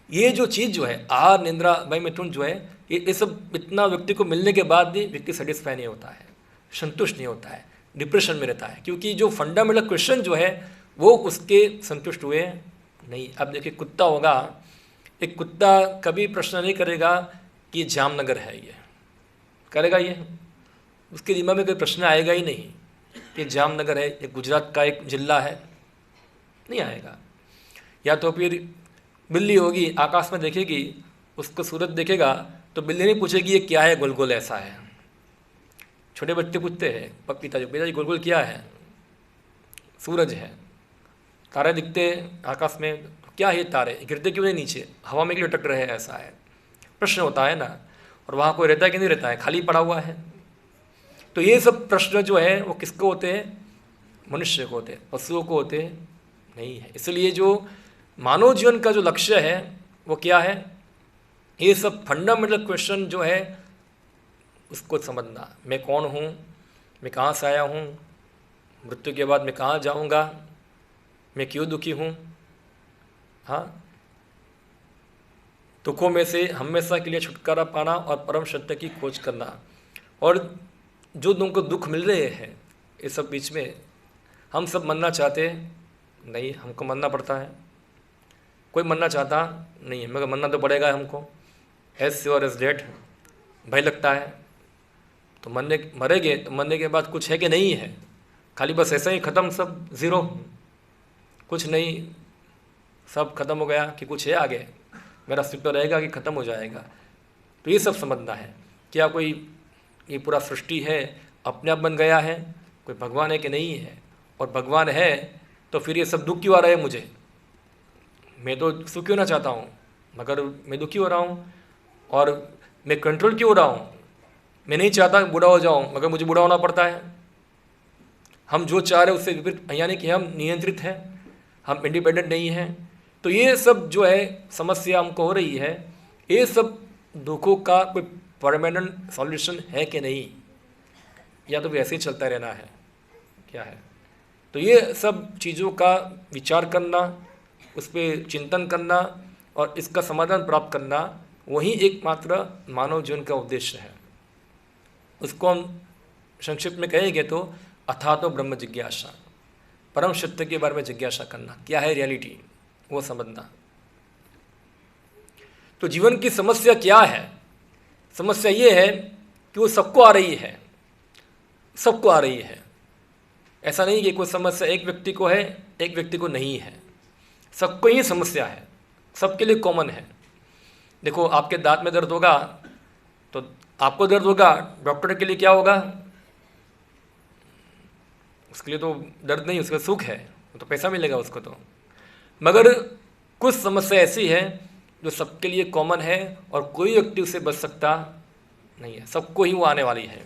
ये जो चीज़ जो है आहार, निद्रा, भय, मिथुन जो है ये सब इतना व्यक्ति को मिलने के बाद भी व्यक्ति सेटिस्फाई नहीं होता है, संतुष्ट नहीं होता है, डिप्रेशन में रहता है, क्योंकि जो फंडामेंटल क्वेश्चन जो है वो उसके संतुष्ट हुए नहीं। अब देखिए, कुत्ता होगा, एक कुत्ता कभी प्रश्न नहीं करेगा कि ये जामनगर है, ये करेगा? ये उसके दिमाग में कोई प्रश्न आएगा ही नहीं कि जामनगर है, ये गुजरात का एक जिला है, नहीं आएगा। या तो फिर बिल्ली होगी, आकाश में देखेगी, उसको सूरज देखेगा तो बिल्ली नहीं पूछेगी ये क्या है, गोल गोल ऐसा है। छोटे बच्चे पूछते हैं पिताजी गोल गोल क्या है? सूरज है। तारे दिखते आकाश में, क्या है तारे, गिरते क्यों नहीं नीचे, हवा में क्यों लटक रहे हैं, ऐसा है प्रश्न होता है ना। और वहाँ कोई रहता है कि नहीं रहता है, खाली पड़ा हुआ है। तो ये सब प्रश्न जो है वो किसको होते हैं? मनुष्य को होते हैं, पशुओं को होते नहीं है। इसलिए जो मानव जीवन का जो लक्ष्य है वो क्या है? ये सब फंडामेंटल क्वेश्चन जो है उसको समझना। मैं कौन हूँ, मैं कहाँ से आया हूँ, मृत्यु के बाद मैं कहाँ जाऊँगा, मैं क्यों दुखी हूँ। हाँ, दुखों में से हमेशा के लिए छुटकारा पाना और परम सत्य की खोज करना। और जो तुमको दुख मिल रहे हैं ये सब बीच में, हम सब मरना चाहते नहीं, हमको मरना पड़ता है। कोई मरना चाहता नहीं है, मगर मरना तो पड़ेगा हमको, एज श्योर एज डेट। भय लगता है तो मरेंगे, तो मरने के बाद कुछ है कि नहीं है, खाली बस ऐसा ही ख़त्म, सब ज़ीरो, कुछ नहीं, सब खत्म हो गया कि कुछ है आगे, मेरा अस्तित्व रहेगा कि ख़त्म हो जाएगा। तो ये सब समझना है। क्या कोई ये पूरा सृष्टि है अपने आप बन गया है, कोई भगवान है कि नहीं है, और भगवान है तो फिर ये सब दुख क्यों आ रहा है मुझे? मैं तो सुखी होना चाहता हूँ मगर मैं दुखी हो रहा हूँ, और मैं कंट्रोल क्यों हो रहा हूँ? मैं नहीं चाहता बूढ़ा हो जाऊँ मगर मुझे बूढ़ा होना पड़ता है। हम जो चाह रहे हैं उससे विपरीत, यानी कि हम नियंत्रित हैं, हम इंडिपेंडेंट नहीं हैं। तो ये सब जो है समस्या हमको हो रही है, ये सब दुखों का कोई परमानेंट सॉल्यूशन है कि नहीं, या तो वैसे ही चलता रहना है, क्या है? तो ये सब चीज़ों का विचार करना, उस पर चिंतन करना और इसका समाधान प्राप्त करना, वही एकमात्र मानव जीवन का उद्देश्य है। उसको हम संक्षिप्त में कहेंगे तो अथातो ब्रह्म जिज्ञासा, परम सत्य के बारे में जिज्ञासा करना, क्या है रियलिटी, वो समझना। तो जीवन की समस्या क्या है? समस्या ये है कि वो सबको आ रही है, सबको आ रही है। ऐसा नहीं कि कोई समस्या एक व्यक्ति को है, एक व्यक्ति को नहीं है, सबको ही समस्या है, सबके लिए कॉमन है। देखो, आपके दांत में दर्द होगा तो आपको दर्द होगा, डॉक्टर के लिए क्या होगा? उसके लिए तो दर्द नहीं, उसका सुख है, तो पैसा मिलेगा उसको तो। मगर कुछ समस्या ऐसी है जो सबके लिए कॉमन है और कोई व्यक्ति उसे बच सकता नहीं है, सबको ही वो आने वाली है।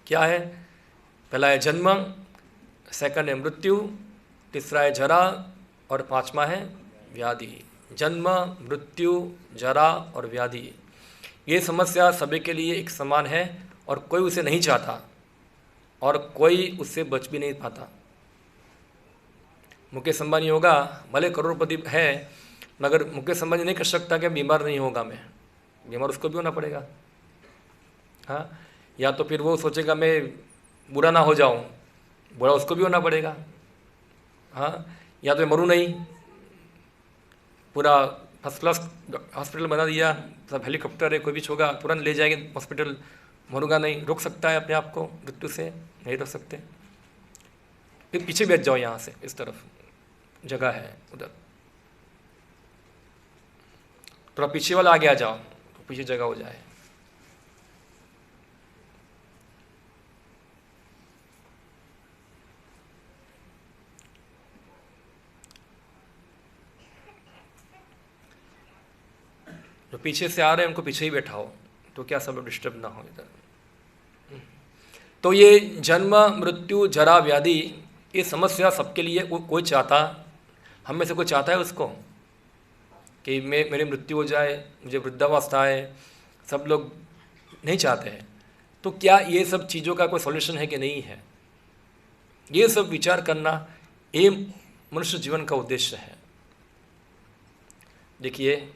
क्या है? पहला है जन्म, सेकंड है मृत्यु, तीसरा है जरा और पांचवा है व्याधि। जन्म, मृत्यु, जरा और व्याधि, ये समस्या सभी के लिए एक समान है और कोई उसे नहीं चाहता और कोई उससे बच भी नहीं पाता। मुकेश अंबानी होगा, भले करोड़पति है, मगर मुकेश अंबानी नहीं कर सकता कि बीमार नहीं होगा, मैं बीमार उसको भी होना पड़ेगा। हाँ, या तो फिर वो सोचेगा मैं बुरा ना हो जाऊं, बुरा उसको भी होना पड़ेगा। हाँ, या तो मरूँ नहीं, पूरा फर्स्ट क्लास हॉस्पिटल बना दिया, सब हेलीकॉप्टर है, कोई भी होगा तुरंत ले जाएंगे हॉस्पिटल, मरूंगा नहीं, रोक सकता है अपने आप को मृत्यु से? नहीं रोक सकते। फिर पीछे बैठ जाओ, यहाँ से इस तरफ जगह है, उधर थोड़ा पीछे वाला आगे आ जाओ तो पीछे जगह हो जाए। जो पीछे से आ रहे हैं उनको पीछे ही बैठाओ, तो क्या सब डिस्टर्ब ना हो इधर। तो ये जन्म, मृत्यु, जरा, व्याधि, ये समस्या सबके लिए, कोई चाहता, हम में से कोई चाहता है उसको कि मेरी मृत्यु हो जाए, मुझे वृद्धावस्था आए? सब लोग नहीं चाहते हैं। तो क्या ये सब चीज़ों का कोई सॉल्यूशन है कि नहीं है? ये सब विचार करना, ये मनुष्य जीवन का उद्देश्य है। देखिए,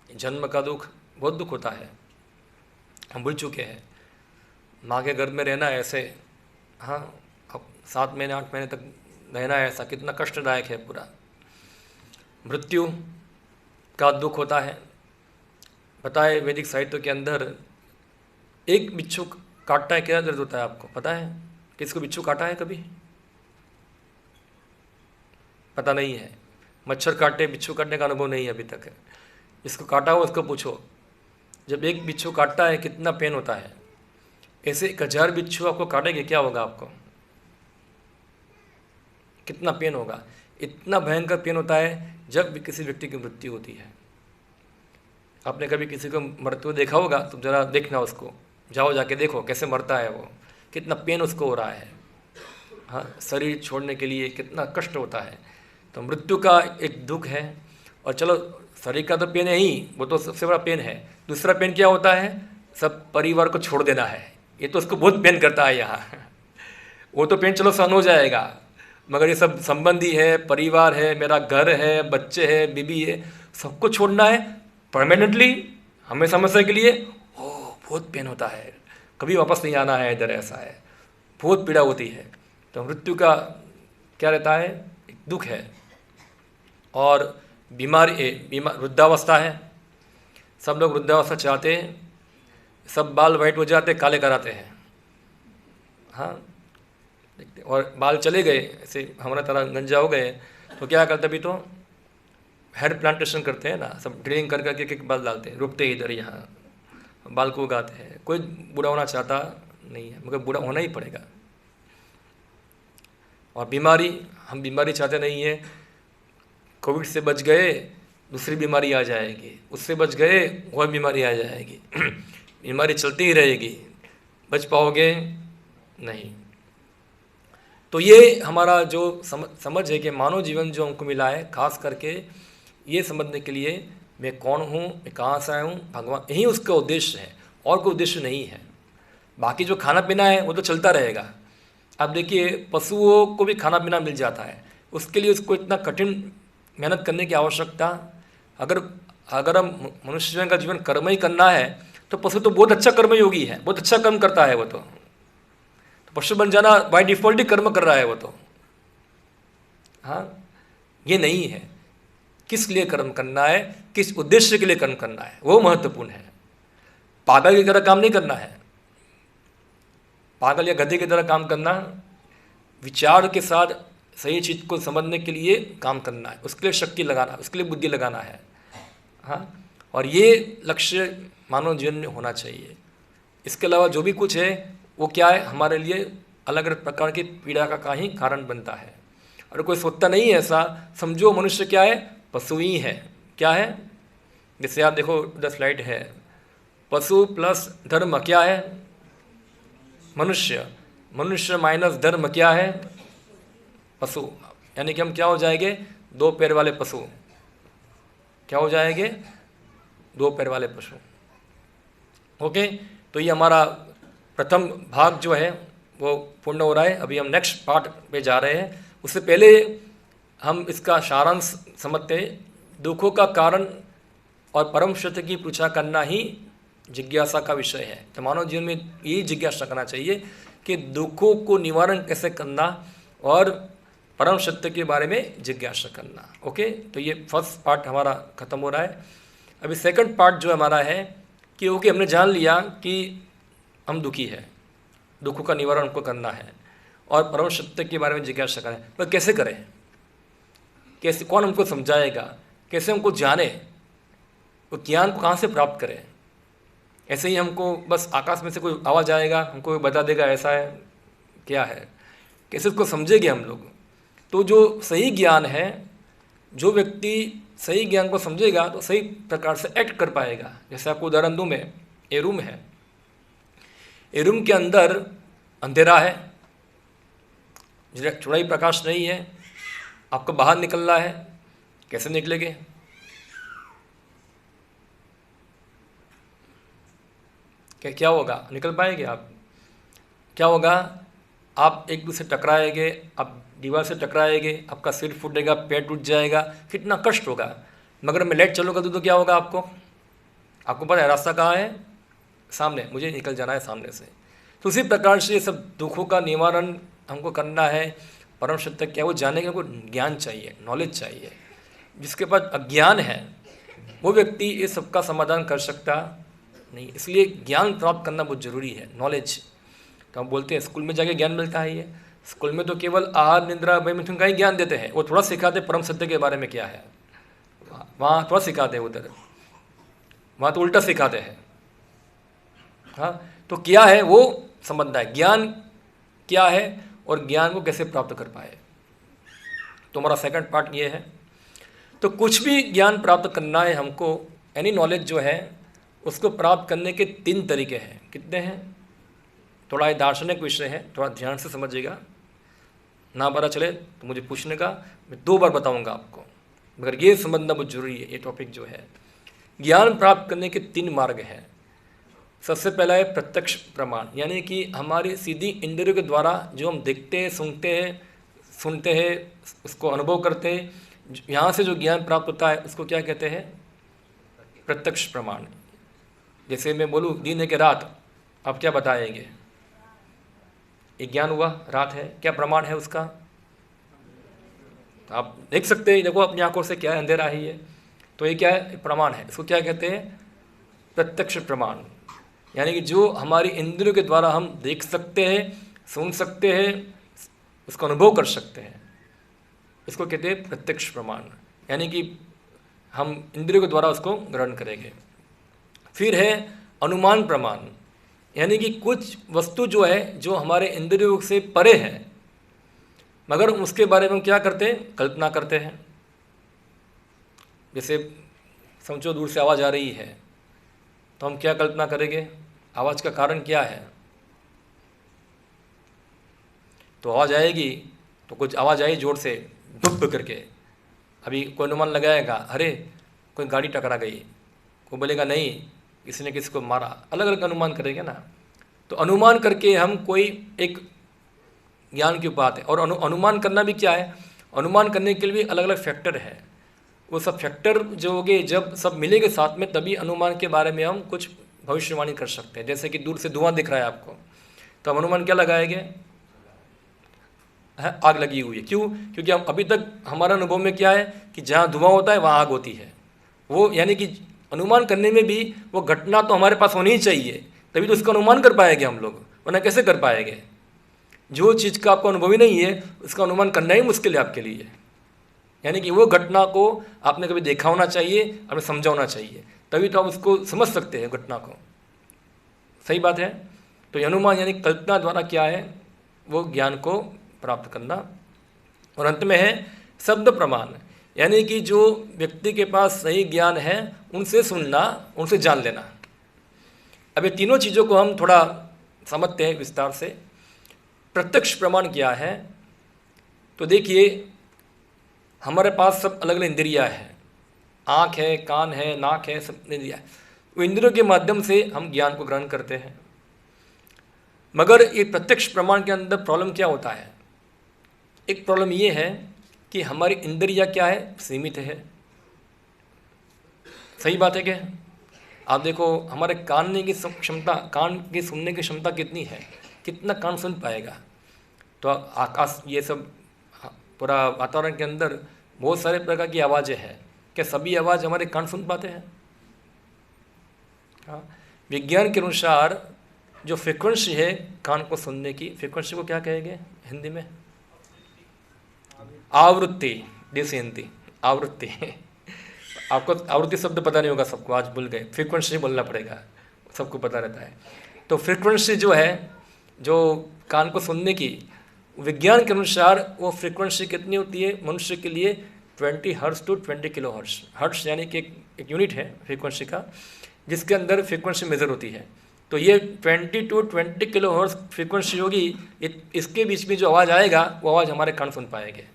जन्म का दुख, बहुत दुख होता है, हम भूल चुके हैं। माँ के गर्भ में रहना ऐसे, हाँ, अब 7 महीने 8 महीने तक रहना ऐसा, कितना कष्टदायक है पूरा। मृत्यु का दुख होता है। बताए वैदिक साहित्य के अंदर, एक बिच्छू काटता है क्या दर्द होता है आपको पता है? किसको बिच्छू काटा है कभी? पता नहीं है। मच्छर काटे, बिच्छू काटने का अनुभव नहीं है अभी तक है। जिसको काटा हो उसको पूछो, जब एक बिच्छू काटता है कितना पेन होता है। ऐसे 1000 बिच्छू आपको काटेंगे, क्या होगा आपको? कितना पेन होगा। इतना भयंकर पेन होता है जब भी किसी व्यक्ति की मृत्यु होती है। आपने कभी किसी को मरते हुए देखा होगा तो ज़रा देखना, उसको जाओ, जाके देखो कैसे मरता है वो, कितना पेन उसको हो रहा है। हाँ, शरीर छोड़ने के लिए कितना कष्ट होता है। तो मृत्यु का एक दुख है। और चलो, शरीर का तो पेन है ही, वो तो सबसे बड़ा पेन है। दूसरा पेन क्या होता है? सब परिवार को छोड़ देना है। ये तो उसको बहुत पेन करता है यहाँ। वो तो पेन चलो सहन हो जाएगा, मगर ये सब संबंधी है, परिवार है, मेरा घर है, बच्चे हैं, बीबी है, सबको छोड़ना है परमानेंटली, हमेशा हमेशा के लिए। ओह, बहुत पेन होता है, कभी वापस नहीं आना है इधर, ऐसा है, बहुत पीड़ा होती है। तो मृत्यु का क्या रहता है, एक दुख है। और वृद्धावस्था है, सब लोग वृद्धावस्था चाहते हैं, सब बाल वाइट हो जाते, काले कराते हैं। हाँ, देखते, और बाल चले गए ऐसे हमारा तरह गंजा हो गए तो क्या करते, अभी तो हेड प्लांटेशन करते हैं ना, सब ड्रिलिंग कर करके एक बाल डालते हैं, रुकते हैं इधर यहाँ, बाल को उगाते हैं। कोई बुरा होना चाहता नहीं है, मगर बुरा होना ही पड़ेगा। और बीमारी, हम बीमारी चाहते नहीं है। कोविड से बच गए, दूसरी बीमारी आ जाएगी, उससे बच गए, वह बीमारी आ जाएगी। बीमारी चलती ही रहेगी, बच पाओगे नहीं। तो ये हमारा जो समझ है कि मानव जीवन जो हमको मिला है, खास करके ये समझने के लिए मैं कौन हूँ, मैं कहाँ से आया हूँ, भगवान, यही उसका उद्देश्य है, और कोई उद्देश्य नहीं है। बाकी जो खाना पीना है वो तो चलता रहेगा। अब देखिए, पशुओं को भी खाना पीना मिल जाता है, उसके लिए उसको इतना कठिन मेहनत करने की आवश्यकता, अगर हम मनुष्य का जीवन कर्म ही करना है तो पशु तो बहुत अच्छा कर्मयोगी है, बहुत अच्छा कर्म करता है वो तो पशु बन जाना बाय डिफॉल्ट ही कर्म कर रहा है वो तो। हाँ, ये नहीं है। किस लिए कर्म करना है, किस उद्देश्य के लिए कर्म करना है, वो महत्वपूर्ण है। पागल की तरह काम नहीं करना है, पागल या गधे की तरह काम करना, विचार के साथ सही चीज़ को समझने के लिए काम करना है, उसके लिए शक्ति लगाना, उसके लिए बुद्धि लगाना है। हाँ, और ये लक्ष्य मानव जीवन में होना चाहिए। इसके अलावा जो भी कुछ है वो क्या है, हमारे लिए अलग अलग प्रकार की पीड़ा का ही कारण बनता है। और कोई सोचता नहीं है ऐसा, समझो मनुष्य क्या है, पशु ही है। क्या है, जैसे आप देखो, 10 स्लाइड है, पशु प्लस धर्म क्या है, मनुष्य, मनुष्य माइनस धर्म क्या है, पशु। यानी कि हम क्या हो जाएंगे, 2 पैर वाले पशु। क्या हो जाएंगे, 2 पैर वाले पशु। ओके, तो ये हमारा प्रथम भाग जो है वो पूर्ण हो रहा है। अभी हम नेक्स्ट पार्ट पे जा रहे हैं। उससे पहले हम इसका सारांश समझते हैं। दुखों का कारण और परम सत्य की पूछा करना ही जिज्ञासा का विषय है। तो मानव जीवन में यही जिज्ञासा करना चाहिए कि दुखों को निवारण कैसे करना और परम सत्य के बारे में जिज्ञासा करना। ओके, तो ये फर्स्ट पार्ट हमारा ख़त्म हो रहा है। अभी सेकंड पार्ट जो हमारा है कि ओके, हमने जान लिया कि हम दुखी है, दुखों का निवारण हमको करना है और परम सत्य के बारे में जिज्ञासा करें, पर कैसे करें, कैसे, कौन हमको समझाएगा, कैसे हमको जाने, वो ज्ञान को कहाँ से प्राप्त करें। ऐसे ही हमको बस आकाश में से कोई आवाज़ आएगा, हमको बता देगा ऐसा है, क्या है, कैसे उसको समझेंगे हम लोग। तो जो सही ज्ञान है, जो व्यक्ति सही ज्ञान को समझेगा तो सही प्रकार से एक्ट कर पाएगा। जैसे आपको उदाहरण दूँ मैं, ए रूम है, ए रूम के अंदर अंधेरा है, चौड़ाई प्रकाश नहीं है, आपको बाहर निकलना है, कैसे निकलेंगे, क्या होगा, निकल पाएंगे आप, क्या होगा, आप एक दूसरे से टकराएंगे, आप दीवार से टकराएंगे, आपका सिर फूटेगा, पैर टूट जाएगा, कितना कष्ट होगा। मगर मैं लेट चलूँगा तो क्या होगा, आपको पता है रास्ता कहाँ है, सामने, मुझे निकल जाना है सामने से। तो उसी प्रकार से ये सब दुखों का निवारण हमको करना है। परम सत्य क्या, वो जानने के हमको ज्ञान चाहिए, नॉलेज चाहिए। जिसके पास अज्ञान है वो व्यक्ति ये सबका समाधान कर सकता नहीं, इसलिए ज्ञान प्राप्त करना बहुत जरूरी है, नॉलेज। तो हम बोलते हैं स्कूल में जाके ज्ञान मिलता है, ये स्कूल में तो केवल आहार निद्रा भय मिथुन का ही ज्ञान देते हैं, वो थोड़ा सिखाते परम सत्य के बारे में क्या है, वहाँ थोड़ा सिखाते हैं, उधर वहाँ तो उल्टा सिखाते हैं। हाँ, तो क्या है वो समझना है, ज्ञान क्या है और ज्ञान को कैसे प्राप्त कर पाए। तो हमारा सेकंड पार्ट ये है। तो कुछ भी ज्ञान प्राप्त करना है हमको, एनी नॉलेज जो है उसको प्राप्त करने के 3 तरीके हैं। कितने हैं, थोड़ा ये दार्शनिक विषय है, थोड़ा ध्यान से समझिएगा, ना पता चले तो मुझे पूछने का, मैं 2 बार बताऊंगा आपको, मगर ये समझना बहुत जरूरी है। ये टॉपिक जो है, ज्ञान प्राप्त करने के 3 मार्ग हैं। सबसे पहला है प्रत्यक्ष प्रमाण, यानी कि हमारी सीधी इंद्रियों के द्वारा जो हम देखते हैं, सुनते हैं, उसको अनुभव करते हैं, यहाँ से जो ज्ञान प्राप्त होता है उसको क्या कहते हैं, प्रत्यक्ष प्रमाण। जैसे मैं बोलूँ दिन है कि रात, आप क्या बताएंगे, एक ज्ञान हुआ, रात है, क्या प्रमाण है उसका, तो आप देख सकते हैं, देखो अपनी आंखों से क्या है, अंधेरा ही है। तो ये क्या है, प्रमाण है। इसको क्या कहते हैं, प्रत्यक्ष प्रमाण। यानी कि जो हमारी इंद्रियों के द्वारा हम देख सकते हैं, सुन सकते हैं, उसका अनुभव कर सकते हैं, इसको कहते हैं प्रत्यक्ष प्रमाण। यानी कि हम इंद्रियों के द्वारा उसको ग्रहण करेंगे। फिर है अनुमान प्रमाण। यानी कि कुछ वस्तु जो है, जो हमारे इंद्रियों से परे है, मगर उसके बारे में हम क्या करते हैं, कल्पना करते हैं। जैसे समझो दूर से आवाज़ आ रही है, तो हम क्या कल्पना करेंगे, आवाज़ का कारण क्या है। तो आवाज़ आएगी, तो कुछ आवाज़ आई जोर से धुप करके, अभी कोई अनुमान लगाएगा, अरे कोई गाड़ी टकरा गई, कोई बोलेगा नहीं किसी ने किसी को मारा, अलग अलग अनुमान करेंगे ना। तो अनुमान करके हम कोई एक ज्ञान की बात है। और अनुमान करना भी क्या है, अनुमान करने के लिए भी अलग अलग फैक्टर है। वो सब फैक्टर जो होंगे, जब सब मिलेंगे साथ में, तभी अनुमान के बारे में हम कुछ भविष्यवाणी कर सकते हैं। जैसे कि दूर से धुआं दिख रहा है आपको, तो हम अनुमान क्या लगाएंगे, है आग लगी हुई है। क्यों, क्योंकि हम अभी तक हमारा अनुभव में क्या है कि जहाँ धुआं होता है वहाँ आग होती है। वो यानी कि अनुमान करने में भी वो घटना तो हमारे पास होनी ही चाहिए, तभी तो उसका अनुमान कर पाएंगे हम लोग, वरना कैसे कर पाएंगे। जो चीज़ का आपको अनुभव ही नहीं है, उसका अनुमान करना ही मुश्किल है आपके लिए। यानी कि वो घटना को आपने कभी देखा होना चाहिए, आपने समझा होना चाहिए, तभी तो आप उसको समझ सकते हैं घटना को। सही बात है। तो ये अनुमान यानी कल्पना द्वारा क्या है, वो ज्ञान को प्राप्त करना। और अंत में है शब्द प्रमाण। यानी कि जो व्यक्ति के पास सही ज्ञान है, उनसे सुनना, उनसे जान लेना। अब ये तीनों चीज़ों को हम थोड़ा समझते हैं विस्तार से। प्रत्यक्ष प्रमाण क्या है, तो देखिए हमारे पास सब अलग अलग इंद्रियाँ हैं, आँख है, कान है, नाक है, सब इंद्रियाँ है। वो इंद्रियों के माध्यम से हम ज्ञान को ग्रहण करते हैं। मगर ये प्रत्यक्ष प्रमाण के अंदर प्रॉब्लम क्या होता है, एक प्रॉब्लम ये है कि हमारी इंद्रियाँ क्या है, सीमित है। सही बात है क्या। आप देखो हमारे कान की क्षमता, कान की सुनने की क्षमता कितनी है, कितना कान सुन पाएगा। तो आकाश, ये सब पूरा वातावरण के अंदर बहुत सारे प्रकार की आवाज़ें हैं, क्या सभी आवाज़ हमारे कान सुन पाते हैं। हाँ, विज्ञान के अनुसार जो फ्रिक्वेंसी है कान को सुनने की, फ्रिक्वेंसी को क्या कहेंगे हिंदी में, आवृत्ति। देसी हिंदी आवृत्ति। आपको आवृत्ति शब्द पता नहीं होगा सबको, आज भूल गए, फ्रीक्वेंसी बोलना पड़ेगा, सबको पता रहता है। तो फ्रीक्वेंसी जो है, जो कान को सुनने की, विज्ञान के अनुसार वो फ्रीक्वेंसी कितनी होती है मनुष्य के लिए, 20 hertz to 20 kilohertz. Hertz यानी कि एक यूनिट है फ्रीक्वेंसी का, जिसके अंदर फ्रीक्वेंसी मेजर होती है। तो ये 20 टू 20 किलो हर्ट्ज फ्रीक्वेंसी होगी, इसके बीच में जो आवाज़ आएगा वो आवाज़ हमारे कान सुन पाएंगे।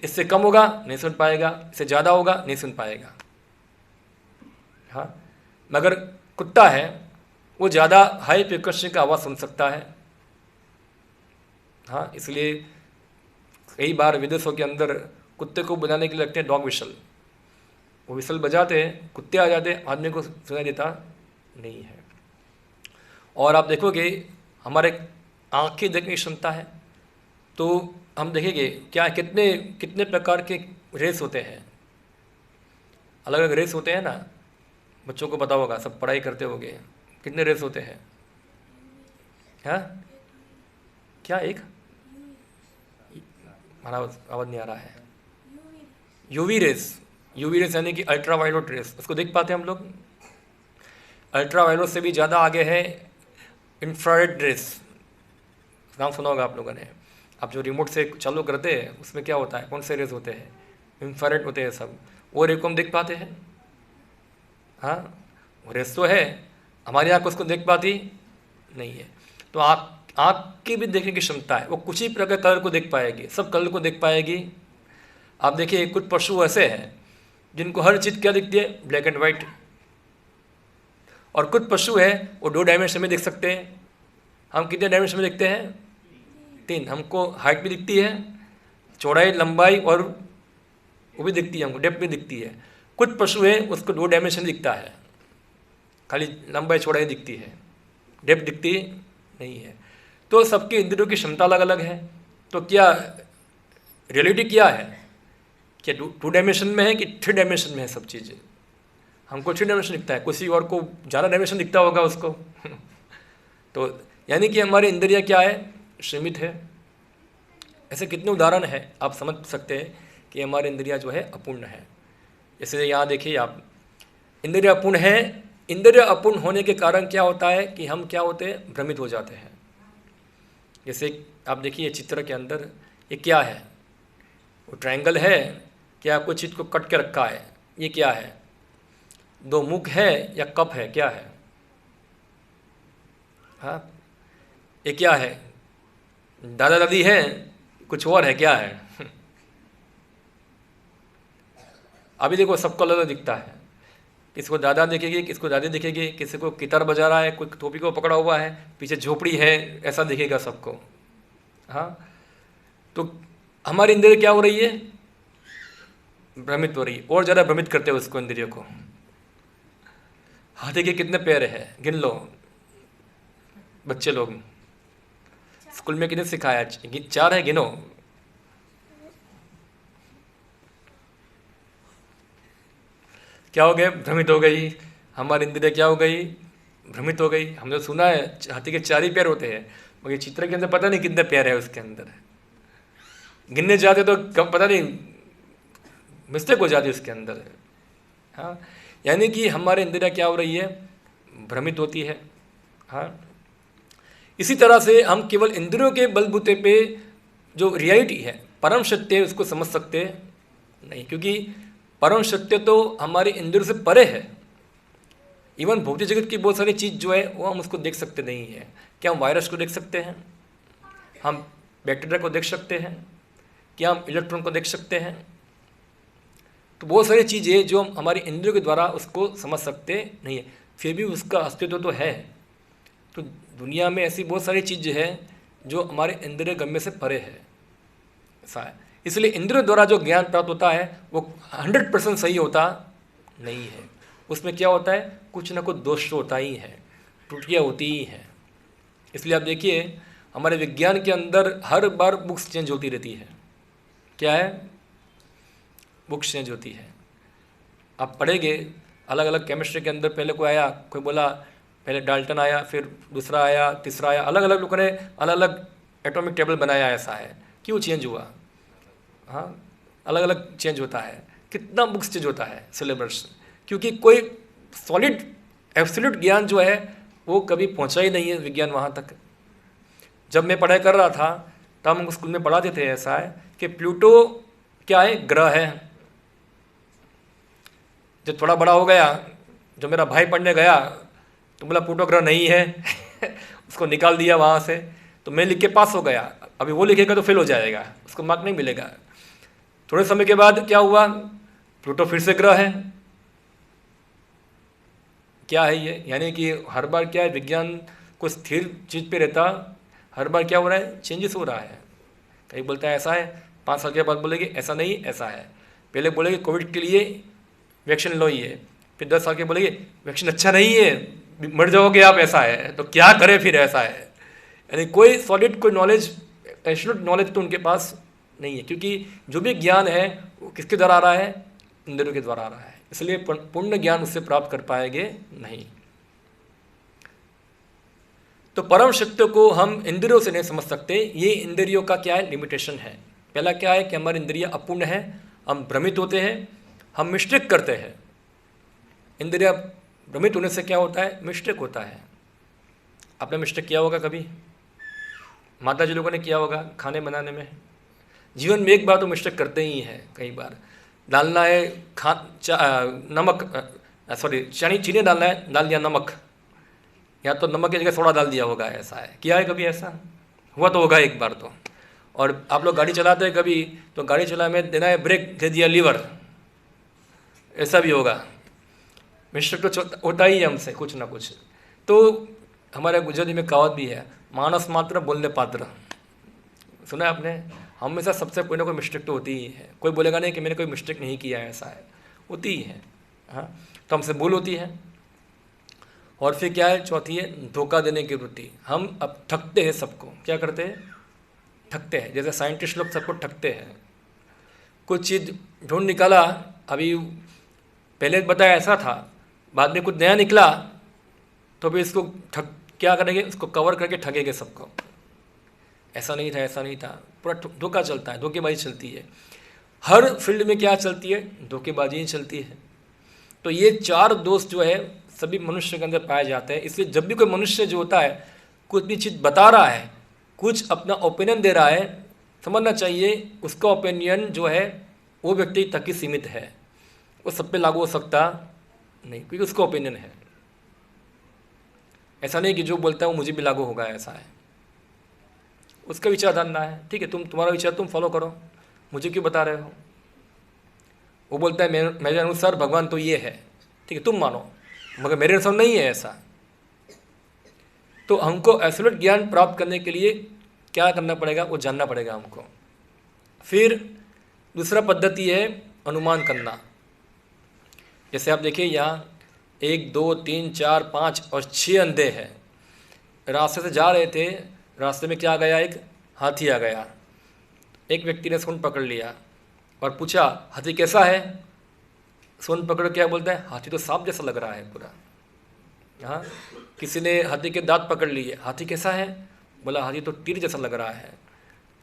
इससे कम होगा नहीं सुन पाएगा, इससे ज़्यादा होगा नहीं सुन पाएगा। हाँ, मगर कुत्ता है वो ज़्यादा हाई फ्रीक्वेंसी का आवाज़ सुन सकता है। हाँ, इसलिए कई बार विदेशों के अंदर कुत्ते को बजाने के लिए लगते हैं डॉग विशल। वो विशल बजाते हैं, कुत्ते आ जाते हैं, आदमी को सुनाई देता नहीं है। और आप देखोगे हमारे आँखें देखने की क्षमता है, तो हम देखेंगे क्या कितने कितने प्रकार के रेस होते हैं, अलग अलग रेस होते हैं ना। बच्चों को पता होगा, सब पढ़ाई करते होंगे, कितने रेस होते हैं। हाँ क्या, एक हमारा आवाज़ नहीं आ रहा है, यूवी रेस। यूवी रेस यानी कि अल्ट्रा वायलेट रेस, उसको देख पाते हैं हम लोग। अल्ट्रा वायलेट से भी ज़्यादा आगे है इंफ्रारेड रेस, नाम सुना होगा आप लोगों ने। आप जो रिमोट से चालू करते हैं उसमें क्या होता है, कौन से रेस होते हैं, इंफ्रारेड होते हैं सब। वो रे को हम देख पाते हैं। हाँ, वो रेस तो है, हमारी आँख उसको देख पाती नहीं है। तो आँख की भी देखने की क्षमता है, वो कुछ ही प्रकार कलर को देख पाएगी, सब कलर को देख पाएगी। आप देखिए कुछ पशु ऐसे हैं जिनको हर चीज़ क्या दिखती है, ब्लैक एंड वाइट। और कुछ पशु है वो 2 डायमेंशन में देख सकते हैं। हम कितने डायमेंशन में देखते हैं, 3। हमको हाइट भी दिखती है, चौड़ाई लंबाई और वो भी दिखती है, हमको डेप्थ भी दिखती है। कुछ पशु है उसको 2 डायमेंशन दिखता है, खाली लंबाई चौड़ाई दिखती है, डेप्थ दिखती नहीं है। तो सबके इंद्रियों की क्षमता अलग अलग है। तो क्या रियलिटी क्या है? क्या टू डायमेंशन में है कि थ्री डायमेंशन में है सब चीज़ें? हमको थ्री डायमेंशन दिखता है, किसी और को ज़्यादा डायमेंशन दिखता होगा उसको। तो यानी कि हमारी इंद्रिया क्या है? सीमित है। ऐसे कितने उदाहरण हैं, आप समझ सकते हैं कि हमारी इंद्रिया जो है अपूर्ण है। जैसे यहाँ देखिए आप, इंद्रिया अपूर्ण है। इंद्रिया अपूर्ण होने के कारण क्या होता है कि हम क्या होते हैं? भ्रमित हो जाते हैं। जैसे आप देखिए चित्र के अंदर ये क्या है? वो ट्रायंगल है क्या? कुछ चीज़ को कट के रखा है। ये क्या है? दो मुख है या कप है? क्या है? हाँ, ये क्या है? दादा दादी है, कुछ और है? क्या है? अभी देखो सबको अलग अलग दिखता है। किसी को दादा दिखेगी, किसी को दादी दिखेगी, किसी को गिटार बजा रहा है, कोई टोपी को पकड़ा हुआ है, पीछे झोपड़ी है, ऐसा दिखेगा सबको। हाँ, तो हमारी इंद्रिय क्या हो रही है? भ्रमित हो रही है, और ज़्यादा भ्रमित करते हैं उसको, इंद्रियों को। हाथी के कितने पैर है? गिन लो बच्चे लोग, स्कूल में कितने सिखाया? 4 है, गिनो। क्या हो गए? भ्रमित हो गई। हमारी इंद्रिय क्या हो गई? भ्रमित हो गई। हमने सुना है हाथी के 4 ही पैर होते हैं, मगर चित्र के अंदर पता नहीं कितने पैर है उसके अंदर। गिनने जाते तो कब पता नहीं मिस्टेक हो जाती उसके अंदर। हाँ, यानी कि हमारे इंद्रिया क्या हो रही है? भ्रमित होती है। हाँ, इसी तरह से हम केवल इंद्रियों के बलबूते पे जो रियलिटी है, परम सत्य है, उसको समझ सकते नहीं, क्योंकि परम सत्य तो हमारे इंद्रियों से परे है। इवन भौतिक जगत की बहुत सारी चीज़ जो है वो हम उसको देख सकते नहीं है। क्या हम वायरस को देख सकते हैं? हम बैक्टीरिया को देख सकते हैं? क्या हम इलेक्ट्रॉन को देख सकते हैं? तो बहुत सारी चीज़ें जो हम हमारी इंद्रियों के द्वारा उसको समझ सकते नहीं है, फिर भी उसका अस्तित्व तो है। तो दुनिया में ऐसी बहुत सारी चीज़ें हैं जो हमारे इंद्रिय गम्य से परे है, ऐसा है। इसलिए इंद्रियों द्वारा जो ज्ञान प्राप्त होता है वो 100% सही होता नहीं है। उसमें क्या होता है? कुछ ना कुछ दोष होता ही है, त्रुटियाँ होती ही हैं। इसलिए आप देखिए हमारे विज्ञान के अंदर हर बार बुक्स चेंज होती रहती है। क्या है? बुक्स चेंज होती है। आप पढ़ेंगे अलग अलग केमिस्ट्री के अंदर, पहले कोई आया, कोई बोला पहले डाल्टन आया, फिर दूसरा आया, तीसरा आया, अलग अलग लोगों ने अलग अलग एटॉमिक टेबल बनाया। ऐसा है, क्यों चेंज हुआ? हाँ, अलग अलग चेंज होता है। कितना बुक्स चेंज होता है, सिलेबस, क्योंकि कोई सॉलिड एब्सोल्यूट ज्ञान जो है वो कभी पहुंचा ही नहीं है विज्ञान वहाँ तक। जब मैं पढ़ाई कर रहा था तब हम स्कूल में पढ़ाते थे, ऐसा है कि प्लूटो क्या है? ग्रह है। जब थोड़ा बड़ा हो गया, जो मेरा भाई पढ़ने गया तो बोला प्लूटो ग्रह नहीं है। उसको निकाल दिया वहाँ से, तो मैं लिख के पास हो गया। अभी वो लिखेगा तो फेल हो जाएगा, उसको मार्क नहीं मिलेगा। थोड़े समय के बाद क्या हुआ? प्लूटो फिर से ग्रह है। क्या है ये? यानी कि हर बार क्या है, विज्ञान को स्थिर चीज़ पे रहता, हर बार क्या हो रहा है? चेंजेस हो रहा है। कहीं बोलता है ऐसा है, 5 साल के बाद बोलेंगे ऐसा नहीं, ऐसा है। पहले बोलेंगे कोविड के लिए वैक्सीन लो ही है, फिर 10 साल के बोलेंगे वैक्सीन अच्छा नहीं है, मर जाओगे आप, ऐसा है। तो क्या करें फिर? ऐसा है। यानी कोई सॉलिड, कोई नॉलेज, एब्सोल्यूट नॉलेज तो उनके पास नहीं है, क्योंकि जो भी ज्ञान है वो किसके द्वारा आ रहा है? इंद्रियों के द्वारा आ रहा है। इसलिए पूर्ण ज्ञान उससे प्राप्त कर पाएंगे नहीं। तो परम सत्य को हम इंद्रियों से नहीं समझ सकते। ये इंद्रियों का क्या है? लिमिटेशन है। पहला क्या है कि हमारी इंद्रियां अपूर्ण है, हम भ्रमित होते हैं, हम मिस्टेक करते हैं। इंद्रिया भ्रमित होने से क्या होता है? मिस्टेक होता है। आपने मिस्टेक किया होगा कभी, माता जी लोगों ने किया होगा खाने बनाने में। जीवन में एक बार तो मिस्टेक करते ही हैं। कई बार डालना है नमक, सॉरी चीनी डालना है, डाल दिया नमक, या तो नमक की जगह सोडा डाल दिया होगा। ऐसा है, किया है कभी? ऐसा हुआ तो होगा एक बार तो। और आप लोग गाड़ी चलाते हैं कभी, तो गाड़ी चला में देना है ब्रेक, दे दिया लीवर, ऐसा भी होगा। मिस्टेक तो होता ही है हमसे कुछ ना कुछ। तो हमारे गुजराती में कहावत भी है, मानस मात्र बोलने पात्र। सुना है आपने? हमेशा सबसे कोई ना कोई मिस्टेक तो होती ही है। कोई बोलेगा नहीं कि मैंने कोई मिस्टेक नहीं किया है, ऐसा है, होती ही है। हाँ, तो हमसे भूल होती है। और फिर क्या है? चौथी है धोखा देने की वृत्ति। हम अब ठगते हैं सबको। क्या करते हैं? ठगते हैं। जैसे साइंटिस्ट लोग सबको ठगते हैं, कुछ चीज़ ढूंढ निकाला, अभी पहले बताया ऐसा था, बाद में कुछ नया निकला, तो फिर इसको ठग क्या करेंगे, उसको कवर करके ठगेंगे सबको। ऐसा नहीं था, ऐसा नहीं था, पूरा धोखा चलता है, धोखेबाजी चलती है। हर फील्ड में क्या चलती है, धोखेबाजी ही चलती है। तो ये 4 दोष जो है सभी मनुष्य के अंदर पाए जाते हैं। इसलिए जब भी कोई मनुष्य जो होता है कुछ भी चीज़ बता रहा है, कुछ अपना ओपिनियन दे रहा है, समझना चाहिए उसका ओपिनियन जो है वो व्यक्ति तक ही सीमित है, वो सब पे लागू हो सकता नहीं, क्योंकि उसका ओपिनियन है। ऐसा नहीं कि जो बोलता है वो मुझे भी लागू होगा, ऐसा है, उसका विचारधारा है। ठीक है, तुम्हारा विचार तुम फॉलो करो, मुझे क्यों बता रहे हो। वो बोलता है मेरे अनुसार भगवान तो ये है, ठीक है तुम मानो, मगर मेरे अनुसार नहीं है ऐसा। तो हमको एब्सोल्यूट ज्ञान प्राप्त करने के लिए क्या करना पड़ेगा, वो जानना पड़ेगा हमको। फिर दूसरा पद्धति है अनुमान करना। जैसे आप देखिए यहाँ 1 2 3 4 5 और 6 अंधे हैं, रास्ते से जा रहे थे, रास्ते में क्या आ गया, एक हाथी आ गया। एक व्यक्ति ने सूंड पकड़ लिया और पूछा हाथी कैसा है। सूंड पकड़ क्या बोलता है, हाथी तो सांप जैसा लग रहा है पूरा। हाँ, किसी ने हाथी के दांत पकड़ लिए, हाथी कैसा है, बोला हाथी तो तीर जैसा लग रहा है।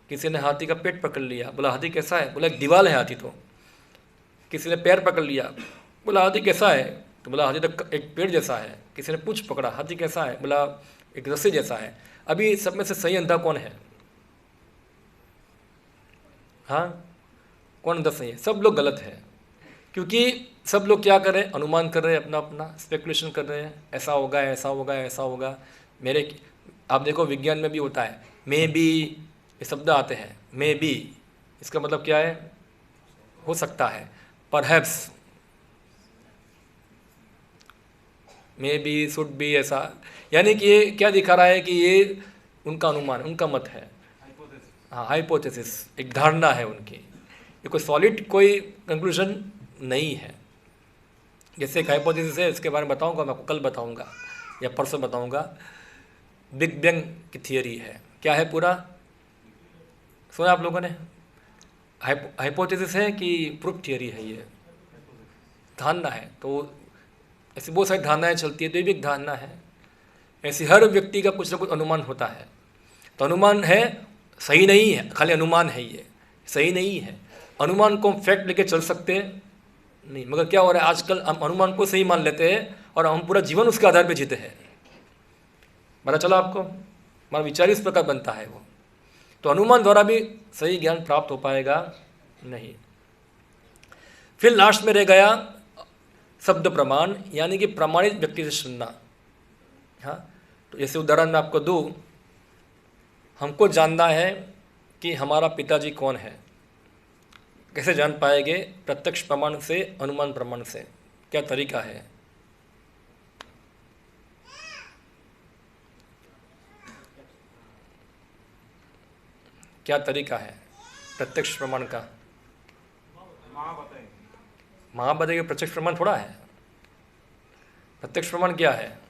किसी ने हाथी का पेट पकड़ लिया, बोला हाथी कैसा है, बोला एक दीवार है हाथी तो। किसी ने पैर पकड़ लिया, बोला हाथी कैसा है, तो बोला हाथी तो एक पेड़ जैसा है। किसी ने पूंछ पकड़ा, हाथी कैसा है, बोला एक रस्सी जैसा है। अभी सब में से सही अंधा कौन है, हाँ कौन अंधा सही है, सब लोग गलत है। क्योंकि सब लोग क्या कर रहे हैं, अनुमान कर रहे हैं, अपना अपना स्पेकुलेशन कर रहे हैं, ऐसा होगा ऐसा होगा ऐसा होगा। आप देखो विज्ञान में भी होता है, मे बी, ये शब्द आते हैं, मे बी इसका मतलब क्या है, हो सकता है, perhaps, may be, should be, ऐसा। यानी कि ये क्या दिखा रहा है कि ये उनका अनुमान, उनका मत है, हाँ हाइपोथेसिस, एक धारणा है उनकी, ये कोई सॉलिड कोई कंक्लूजन नहीं है। जैसे एक हाइपोथेसिस है, इसके बारे में बताऊंगा, मैं आपको कल बताऊंगा या परसों बताऊंगा। बिग बैंग की थियरी है, क्या है पूरा सुना आप लोगों ने, हाइपोथेसिस है कि प्रूफ थियरी है, ये धारणा है। तो ऐसी बहुत सारी धारणाएँ चलती है, तो ये भी एक धारणा है। ऐसे हर व्यक्ति का कुछ ना कुछ अनुमान होता है। तो अनुमान है, सही नहीं है, खाली अनुमान है, ये सही नहीं है। अनुमान को हम फैक्ट लेके चल सकते हैं नहीं, मगर क्या हो रहा है आजकल, हम अनुमान को सही मान लेते हैं और हम पूरा जीवन उसके आधार पे जीते हैं। पता चला आपको, हमारा विचार इस प्रकार बनता है वो। तो अनुमान द्वारा भी सही ज्ञान प्राप्त हो पाएगा नहीं। फिर लास्ट में रह गया शब्द प्रमाण, यानी कि प्रमाणित व्यक्ति से सुनना। हाँ, तो जैसे उदाहरण मैं आपको दूँ, हमको जानना है कि हमारा पिताजी कौन है, कैसे जान पाएंगे, प्रत्यक्ष प्रमाण से, अनुमान प्रमाण से, क्या तरीका है। क्या तरीका है प्रत्यक्ष प्रमाण का, माँ बताएगी, प्रत्यक्ष प्रमाण थोड़ा है। प्रत्यक्ष प्रमाण क्या है,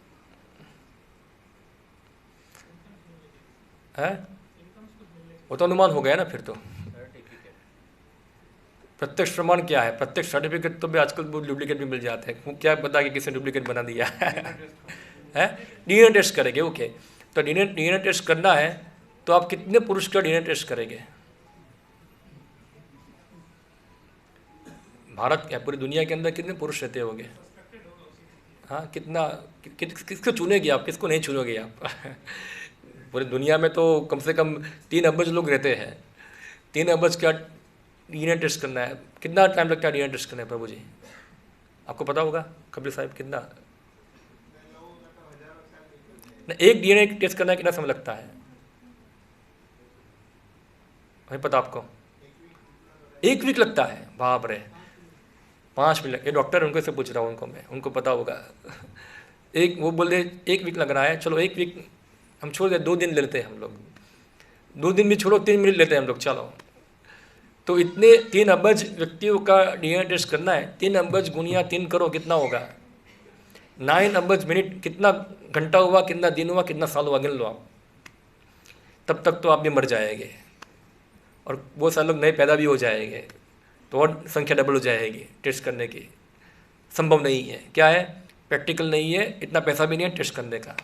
वो तो अनुमान हो गया ना फिर तो। प्रत्यक्ष प्रमाण क्या है, प्रत्यक्ष सर्टिफिकेट तो भी आजकल बहुत डुप्लीकेट भी मिल जाते हैं, क्या पता कि किसी ने डुप्लीकेट बना दिया है। डीएनए टेस्ट करेंगे, ओके, तो डीएनए टेस्ट करना है, तो आप कितने पुरुष का डीएनए टेस्ट करेंगे, भारत या पूरी दुनिया के अंदर कितने पुरुष रहते होंगे, हाँ कितना, किसको चुनेंगे आप, किसको नहीं चुनोगे आप। पूरी दुनिया में तो कम से कम 3 अरब लोग रहते हैं, 3 अरब का डीएनए टेस्ट करना है। कितना टाइम लगता है डीएनए टेस्ट करने प्रभु जी, आपको पता होगा कपिल साहब, कितना एक डीएनए टेस्ट करना कितना समय लगता है, नहीं पता आपको, 1 वीक लगता है, बाप रे, 5 मिनट। ये डॉक्टर उनको से पूछ रहा हूँ, उनको मैं, उनको पता होगा। वो बोले 1 वीक लग रहा है, चलो 1 वीक हम छोड़ दे, 2 दिन लेते हैं हम लोग, 2 दिन भी छोड़ो, 3 मिनट लेते हैं हम लोग, चलो। तो इतने 3 अरब व्यक्तियों का डीएनए टेस्ट करना है, 3 अरब गुणिया 3 करो, कितना होगा, 9 अरब मिनट, कितना घंटा हुआ, कितना दिन हुआ, कितना साल हुआ, गिन लो आप। तब तक तो आप भी मर जाएंगे और बहुत सारे लोग नए पैदा भी हो जाएंगे। तो और संख्या डबल हो जाएगी टेस्ट करने की। संभव नहीं है, क्या है, प्रैक्टिकल नहीं है, इतना पैसा भी नहीं है टेस्ट करने का,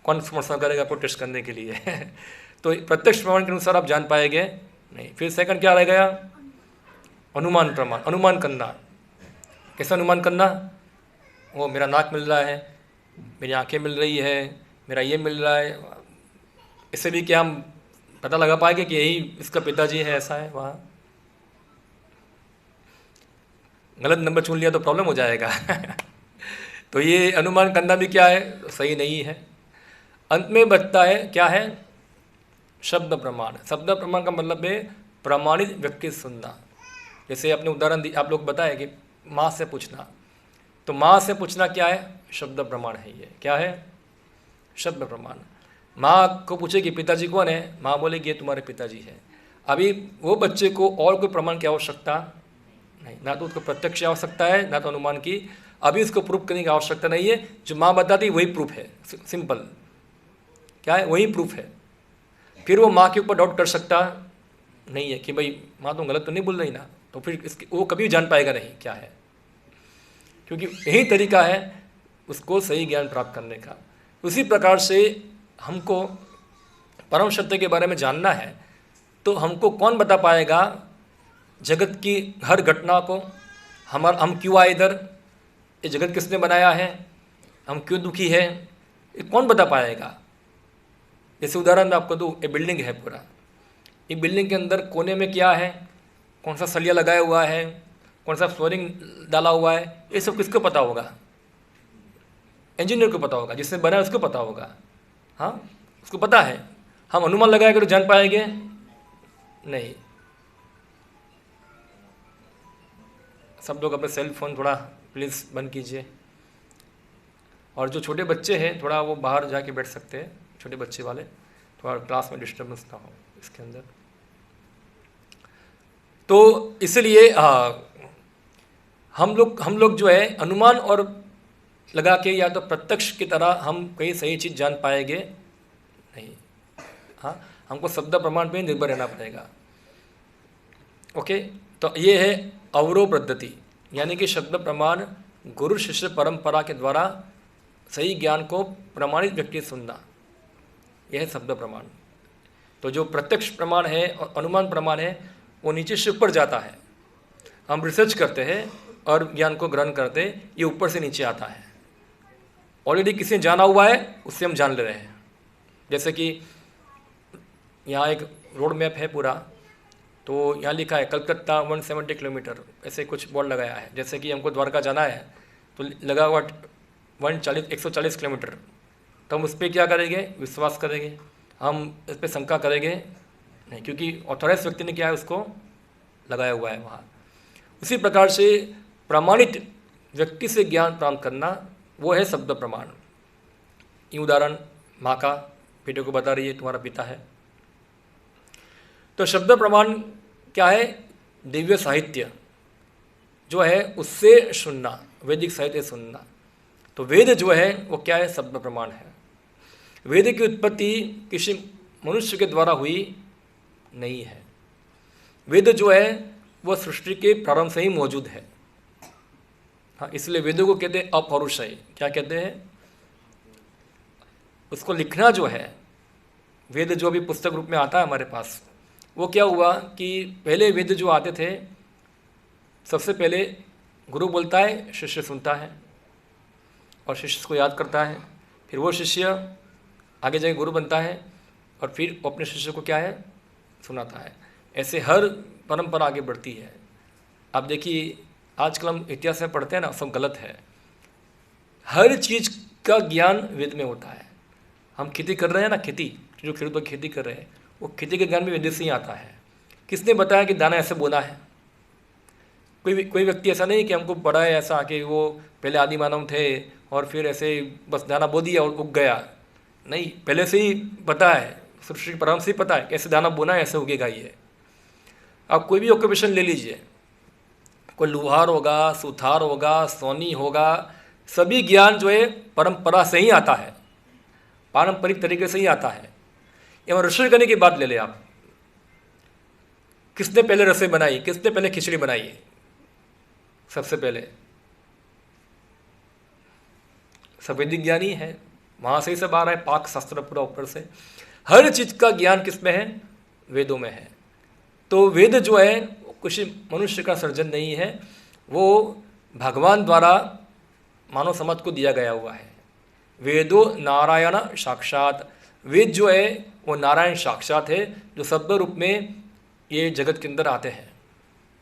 कौन समर्थन करेगा आपको टेस्ट करने के लिए तो प्रत्यक्ष प्रमाण के अनुसार आप जान पाएंगे नहीं। फिर सेकंड क्या रह गया, अनुमान प्रमाण। अनुमान करना, कैसा अनुमान करना, वो मेरा नाक मिल रहा है, मेरी आंखें मिल रही है, मेरा ये मिल रहा है, इससे भी क्या हम पता लगा पाएंगे कि यही इसका पिताजी है, ऐसा है। वहाँ गलत नंबर चुन लिया तो प्रॉब्लम हो जाएगा तो ये अनुमान करना भी क्या है, सही नहीं है। अंत में बचता है क्या है, शब्द प्रमाण। शब्द प्रमाण का मतलब है प्रमाणित व्यक्ति सुनना। जैसे आपने उदाहरण दी, आप लोग बताए कि माँ से पूछना, तो माँ से पूछना क्या है, शब्द प्रमाण है। ये क्या है, शब्द प्रमाण। माँ को पूछे कि पिताजी कौन है, माँ बोलेगी ये तुम्हारे पिताजी है। अभी वो बच्चे को और कोई प्रमाण की आवश्यकता नहीं, ना तो उसको प्रत्यक्ष आवश्यकता है, ना तो अनुमान की। अभी उसको प्रूफ करने की आवश्यकता नहीं है, जो माँ बताती वही प्रूफ है। सिंपल क्या है, वही प्रूफ है। फिर वो माँ के ऊपर डाउट कर सकता नहीं है कि भाई माँ तुम गलत तो नहीं बोल रही ना, तो फिर इसके वो कभी जान पाएगा नहीं क्या है, क्योंकि यही तरीका है उसको सही ज्ञान प्राप्त करने का। उसी प्रकार से हमको परम सत्य के बारे में जानना है, तो हमको कौन बता पाएगा जगत की हर घटना को, हम क्यों आए इधर, ये जगत किसने बनाया है, हम क्यों दुखी है, ये कौन बता पाएगा। जैसे उदाहरण मैं आपको दूँ, एक बिल्डिंग है पूरा, एक बिल्डिंग के अंदर कोने में क्या है, कौन सा सलिया लगाया हुआ है, कौन सा फ्लोरिंग डाला हुआ है, ये सब किसको पता होगा, इंजीनियर को पता होगा, जिसने बनाया उसको पता होगा। हाँ, उसको पता है। हम अनुमान लगाएंगे तो जान पाएंगे नहीं। सब लोग अपने सेल फोन थोड़ा प्लीज़ बंद कीजिए, और जो छोटे बच्चे हैं थोड़ा वो बाहर जाके बैठ सकते हैं, छोटे बच्चे वाले, थोड़ा क्लास में डिस्टर्बेंस ना हो इसके अंदर। तो इसलिए हम लोग जो है अनुमान और लगा के या तो प्रत्यक्ष की तरह हम कहीं सही चीज़ जान पाएंगे नहीं। हाँ, हमको शब्द प्रमाण पे निर्भर रहना पड़ेगा। ओके, तो ये है अवरोह पद्धति, यानी कि शब्द प्रमाण गुरु शिष्य परंपरा के द्वारा सही ज्ञान को प्रमाणित व्यक्ति सुनना, यह है शब्द प्रमाण। तो जो प्रत्यक्ष प्रमाण है और अनुमान प्रमाण है वो नीचे से ऊपर जाता है। हम रिसर्च करते हैं और ज्ञान को ग्रहण करते हैं, ये ऊपर से नीचे आता है। ऑलरेडी किसी ने जाना हुआ है उससे हम जान ले रहे हैं। जैसे कि यहाँ एक रोड मैप है पूरा, तो यहाँ लिखा है कलकत्ता 170 किलोमीटर, ऐसे कुछ बोर्ड लगाया है। जैसे कि हमको द्वारका जाना है तो लगा हुआ 140 किलोमीटर, तो हम उस पर क्या करेंगे, विश्वास करेंगे, हम इस पर शंका करेंगे नहीं, क्योंकि ऑथोराइज व्यक्ति ने क्या है उसको लगाया हुआ है वहाँ। उसी प्रकार से प्रमाणित व्यक्ति से ज्ञान प्राप्त करना वो है शब्द प्रमाण। ये उदाहरण माँ का बेटे को बता रही है तुम्हारा पिता है। तो शब्द प्रमाण क्या है, दिव्य साहित्य जो है उससे सुनना, वैदिक साहित्य सुनना। तो वेद जो है वो क्या है, शब्द प्रमाण है। वेद की उत्पत्ति किसी मनुष्य के द्वारा हुई नहीं है। वेद जो है वह सृष्टि के प्रारंभ से ही मौजूद है। हाँ, इसलिए वेदों को कहते हैं अपौरुषेय। क्या कहते हैं, उसको लिखना जो है, वेद जो अभी पुस्तक रूप में आता है हमारे पास, वो क्या हुआ कि पहले वेद जो आते थे, सबसे पहले गुरु बोलता है, शिष्य सुनता है और शिष्य को याद करता है, फिर वो शिष्य आगे जाके गुरु बनता है और फिर वो अपने शिष्य को क्या है, सुनाता है। ऐसे हर परंपरा आगे बढ़ती है। आप देखिए आजकल हम इतिहास में पढ़ते हैं ना, सब गलत है। हर चीज़ का ज्ञान वेद में होता है। हम खेती कर रहे हैं ना, खेती जो खेत पर खेती कर रहे हैं, वो खेती का ज्ञान भी वेद से ही आता है। किसने बताया कि दाना ऐसे बोना है? कोई व्यक्ति ऐसा नहीं कि हमको पढ़ा है ऐसा कि वो पहले आदि मानव थे और फिर ऐसे बस दाना बो दिया और उग गया। नहीं, पहले से ही पता है, सृष्टि के प्रारंभ से ही पता है कैसे दाना बोना है, ऐसे उगेगा ये। आप कोई भी ऑक्यूपेशन ले लीजिए, कोई लुहार होगा, सुथार होगा, सोनी होगा, सभी ज्ञान जो है परंपरा से ही आता है, पारंपरिक तरीके से ही आता है। एवं रसोई करने की बात ले लें आप, किसने पहले रसोई बनाई, किसने पहले खिचड़ी बनाई? सबसे पहले सब वैदिक ज्ञानी है, वहाँ से ही सब आ रहा है, पाक शास्त्र पूरा ऊपर से। हर चीज़ का ज्ञान किस में है? वेदों में है। तो वेद जो है कुछ मनुष्य का सर्जन नहीं है, वो भगवान द्वारा मानव समाज को दिया गया हुआ है। वेदो नारायण साक्षात, वेद जो है वो नारायण साक्षात है, जो शब्द रूप में ये जगत के अंदर आते हैं।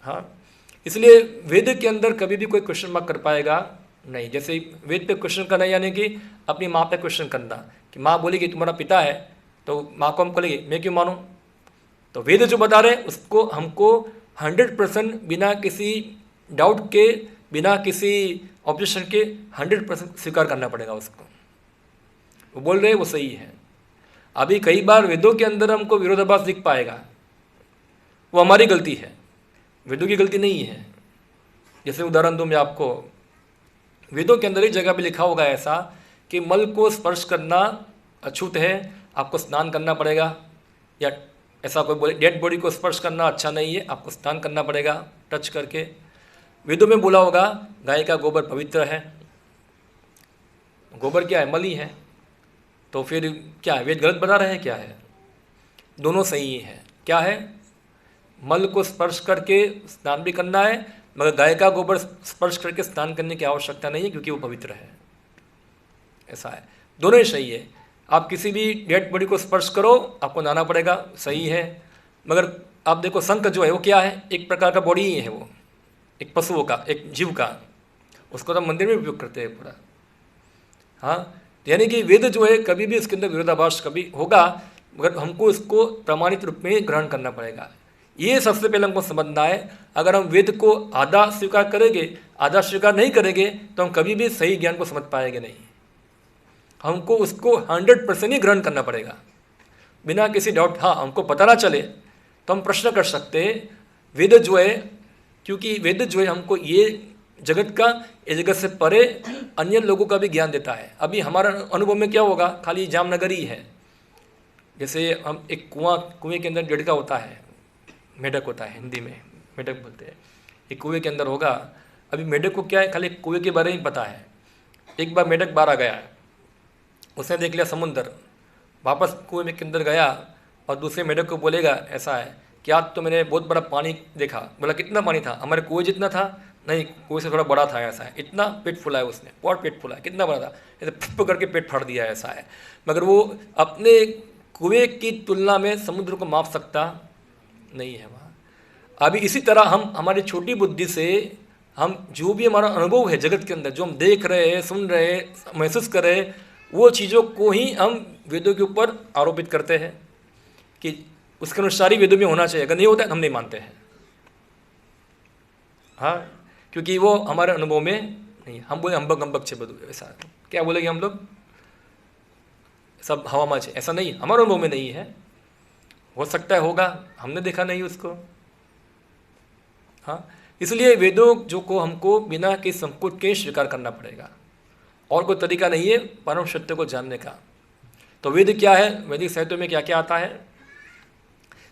हाँ, इसलिए वेद के अंदर कभी भी कोई क्वेश्चन मार्क कर पाएगा नहीं। जैसे वेद पे क्वेश्चन करना यानी कि अपनी माँ पे क्वेश्चन करना, कि माँ बोलेगी तुम्हारा पिता है, तो माँ को हम बोलेगी मैं क्यों मानूँ? तो वेद जो बता रहे हैं उसको हमको 100% बिना किसी डाउट के, बिना किसी ऑब्जेक्शन के 100% स्वीकार करना पड़ेगा उसको। वो बोल रहे हैं वो सही है। अभी कई बार वेदों के अंदर हमको विरोधाभास दिख पाएगा, वो हमारी गलती है, वेदों की गलती नहीं है। जैसे उदाहरण दूँ मैं आपको, वेदों के अंदर एक जगह पे लिखा होगा ऐसा कि मल को स्पर्श करना अछूत है, आपको स्नान करना पड़ेगा। या ऐसा कोई बोले डेड बॉडी को स्पर्श करना अच्छा नहीं है, आपको स्नान करना पड़ेगा टच करके। वेदों में बोला होगा गाय का गोबर पवित्र है। गोबर क्या है? मल ही है। तो फिर क्या है, वेद गलत बता रहे हैं? क्या है? दोनों सही है। क्या है? मल को स्पर्श करके स्नान भी करना है, मगर गाय का गोबर स्पर्श करके स्नान करने की आवश्यकता नहीं है, क्योंकि वो पवित्र है। ऐसा है, दोनों ही सही है। आप किसी भी डेड बॉडी को स्पर्श करो, आपको नहाना पड़ेगा, सही है। मगर आप देखो शंख जो है वो क्या है? एक प्रकार का बॉडी ही है, वो एक पशुओं का, एक जीव का। उसको तो मंदिर में उपयोग करते हैं पूरा। हाँ, यानी कि वेद जो है कभी भी इसके अंदर विरोधाभास कभी होगा, मगर हमको इसको प्रमाणित रूप में ग्रहण करना पड़ेगा। ये सबसे पहले हमको समझना है। अगर हम वेद को आधा स्वीकार करेंगे, आधा स्वीकार नहीं करेंगे, तो हम कभी भी सही ज्ञान को समझ पाएंगे नहीं। हमको उसको 100% ही ग्रहण करना पड़ेगा, बिना किसी डाउट। हाँ, हमको पता ना चले तो हम प्रश्न कर सकते हैं। वेद जो है, क्योंकि वेद जो है हमको ये जगत का, ये जगत से परे अन्य लोगों का भी ज्ञान देता है। अभी हमारा अनुभव में क्या होगा? खाली जामनगर ही है। जैसे हम एक कुएं के अंदर डेढ़का होता है, मेढक होता है, हिंदी में मेढक बोलते हैं। एक कुएं के अंदर होगा। अभी मेढक को क्या है, खाली कुएं के बारे में पता है। एक बार मेढक बाहर आ गया, उसने देख लिया समुंदर, वापस कुएं के अंदर गया और दूसरे मेढक को बोलेगा ऐसा है कि आज तो मैंने बहुत बड़ा पानी देखा। बोला कितना पानी था? हमारे कुएं जितना था? नहीं, कुएं से थोड़ा बड़ा था। ऐसा है, इतना पेट फुला है उसने, बहुत पेट फुला है। कितना बड़ा था? ऐसे फुप करके पेट फाड़ दिया। ऐसा है, मगर वो अपने कुएं की तुलना में समुद्र को माप सकता नहीं है वहाँ। अभी इसी तरह हम हमारी छोटी बुद्धि से हम जो भी हमारा अनुभव है जगत के अंदर, जो हम देख रहे हैं, सुन रहे हैं, महसूस कर रहे हैं, वो चीज़ों को ही हम वेदों के ऊपर आरोपित करते हैं कि उसके अनुसार ही वेदों में होना चाहिए। अगर नहीं होता है हम नहीं मानते हैं। हाँ, क्योंकि वो हमारे अनुभव में नहीं। हम बोले हम्बक हम्बक छे बधु, ऐसा क्या बोलेंगे हम लोग? सब हवा में छे, ऐसा नहीं, हमारे अनुभव में नहीं है। हो सकता है होगा, हमने देखा नहीं उसको। हाँ, इसलिए वेदों जो को हमको बिना किसी संकोच के स्वीकार करना पड़ेगा, और कोई तरीका नहीं है परम सत्य को जानने का। तो वेद क्या है? वैदिक साहित्य में क्या क्या आता है?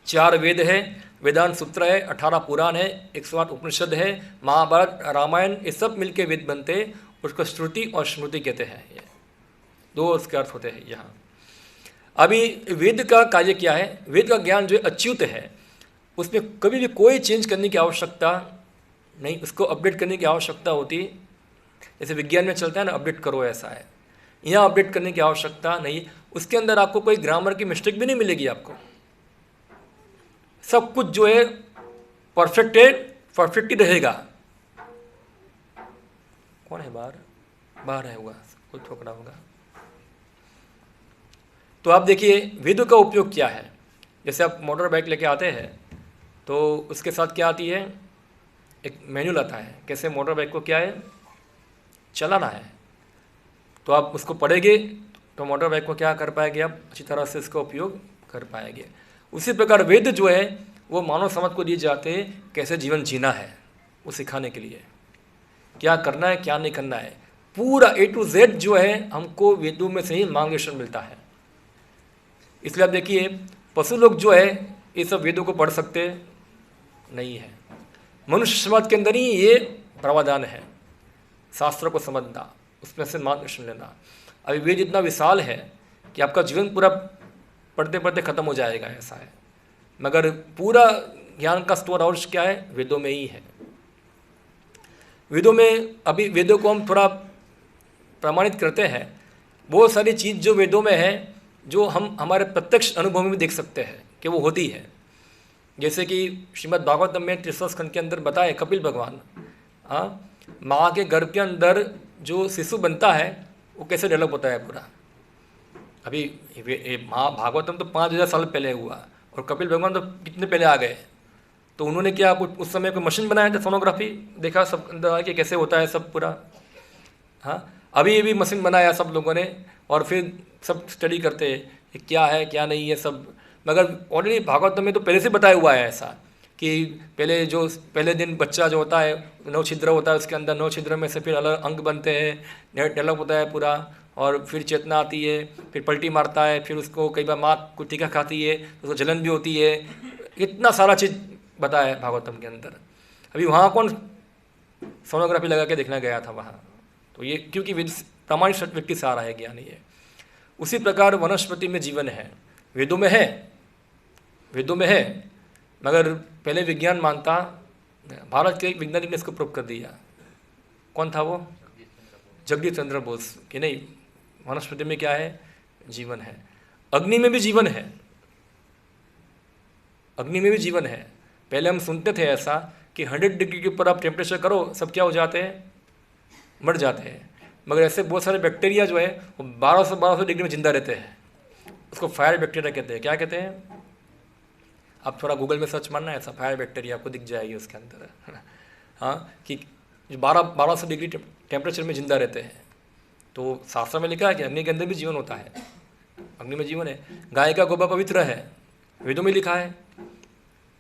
4 वेद है, वेदांत सूत्र है, 18 पुराण है, 108 उपनिषद है, महाभारत, रामायण, ये सब मिलके वेद बनते हैं। उसको श्रुति और स्मृति कहते हैं। ये 2 उसके अर्थ होते हैं यहाँ। अभी वेद का कार्य क्या है? वेद का ज्ञान जो अच्युत है, उसमें कभी भी कोई चेंज करने की आवश्यकता नहीं, उसको अपडेट करने की आवश्यकता होती। जैसे विज्ञान में चलता है ना, अपडेट करो, ऐसा है। यहाँ अपडेट करने की आवश्यकता नहीं। उसके अंदर आपको कोई ग्रामर की मिस्टेक भी नहीं मिलेगी। आपको सब कुछ जो है परफेक्ट है, परफेक्ट ही रहेगा। कौन है बाहर? बाहर है, हुआ कोई ठोकरा होगा। तो आप देखिए वेदों का उपयोग क्या है। जैसे आप मोटर बाइक लेके आते हैं तो उसके साथ क्या आती है? एक मैनुअल आता है, कैसे मोटर बाइक को क्या है चलाना है। तो आप उसको पढ़ेंगे तो मोटर बाइक को क्या कर पाएंगे? आप अच्छी तरह से इसका उपयोग कर पाएंगे। उसी प्रकार वेद जो है वो मानव समाज को दिए जाते हैं, कैसे जीवन जीना है वो सिखाने के लिए, क्या करना है क्या नहीं करना है। पूरा A to Z जो है हमको वेदों में से ही मार्गदर्शन मिलता है। इसलिए आप देखिए पशु लोग जो है ये सब वेदों को पढ़ सकते हैं, नहीं है। मनुष्य समाज के अंदर ही ये प्रावधान है, शास्त्रों को समझना, उसमें से मार्गदर्शन लेना। अभी वेद इतना विशाल है कि आपका जीवन पूरा पढ़ते पढ़ते खत्म हो जाएगा, ऐसा है। मगर पूरा ज्ञान का स्टोर हाउस क्या है? वेदों में ही है। वेदों में, अभी वेदों को हम थोड़ा प्रमाणित करते हैं। बहुत सारी चीज़ जो वेदों में है, जो हम हमारे प्रत्यक्ष अनुभव में भी देख सकते हैं कि वो होती है। जैसे कि श्रीमद् भागवतम में 33 स्कंद के अंदर बताए कपिल भगवान, माँ के गर्भ के अंदर जो शिशु बनता है वो कैसे डेवलप होता है पूरा। अभी भागवतम तो 5000 साल पहले हुआ, और कपिल भगवान तो कितने पहले आ गए। तो उन्होंने क्या कुछ उस समय कोई मशीन बनाया था, सोनोग्राफी देखा सब अंदर कि कैसे होता है सब पूरा। अभी ये भी मशीन बनाया सब लोगों ने, और फिर सब स्टडी करते हैं कि क्या है क्या नहीं है सब। मगर ऑलरेडी भागवतम में तो पहले से बताया हुआ है ऐसा कि पहले दिन बच्चा जो होता है 9 छिद्र होता है, उसके अंदर 9 छिद्र में से फिर अलग अंग बनते हैं, डेवलप होता है पूरा, और फिर चेतना आती है, फिर पलटी मारता है, फिर उसको कई बार माँ को टीका खाती है, उसको जलन भी होती है। इतना सारा चीज़ बताया है भागवतम के अंदर। अभी वहाँ कौन सोनोग्राफी लगा के देखना गया था वहाँ? तो ये क्योंकि प्रामाणिक व्यक्ति से आ रहा है ज्ञान ये। उसी प्रकार वनस्पति में जीवन है, वेदों में है, वेदों में है, मगर पहले विज्ञान मानता। भारत के एक वैज्ञानिक ने इसको प्रूव कर दिया। कौन था वो? जगदीश चंद्र बोस, कि नहीं वनस्पति में क्या है? जीवन है। अग्नि में भी जीवन है, अग्नि में भी जीवन है। पहले हम सुनते थे ऐसा कि 100 डिग्री के ऊपर आप टेम्परेचर करो सब क्या हो जाते हैं? मर जाते हैं। मगर ऐसे बहुत सारे बैक्टीरिया जो है वो 1200 डिग्री में जिंदा रहते हैं। उसको फायर बैक्टीरिया कहते हैं। क्या कहते हैं? आप थोड़ा गूगल में सर्च मारना है, ऐसा फायर बैक्टीरिया आपको दिख जाएगी उसके अंदर। कि 1200 डिग्री टेम्परेचर में जिंदा रहते हैं। तो शास्त्र में लिखा है कि अग्नि के अंदर भी जीवन होता है, अग्नि में जीवन है। गाय का गोबर पवित्र है, वेदों में लिखा है।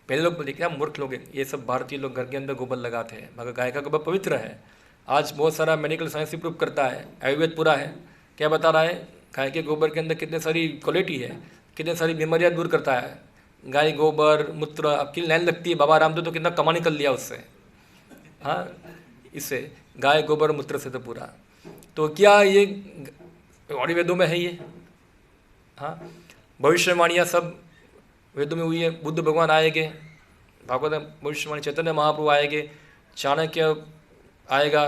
पहले लोग क्या मूर्ख लोग, ये सब भारतीय लोग घर के अंदर गोबर लगाते हैं, मगर गाय का गोबर पवित्र है। आज बहुत सारा मेडिकल साइंस भी प्रूव करता है, आयुर्वेद पूरा है। क्या बता रहा है? गाय के गोबर के अंदर कितने सारी क्वालिटी है, कितने सारी बीमारियाँ दूर करता है। गाय गोबर मूत्र, अब की लाइन लगती है, बाबा रामदेव तो कितना कमा निकल लिया उससे, इससे गाय गोबर मूत्र से तो पूरा। तो क्या ये और वेदों में है ये? भविष्यवाणियाँ सब वेदों में हुई है। बुद्ध भगवान आएंगे, भागवत में भविष्यवाणी, चैतन्य महाप्रभु आएंगे, चाणक्य आएगा,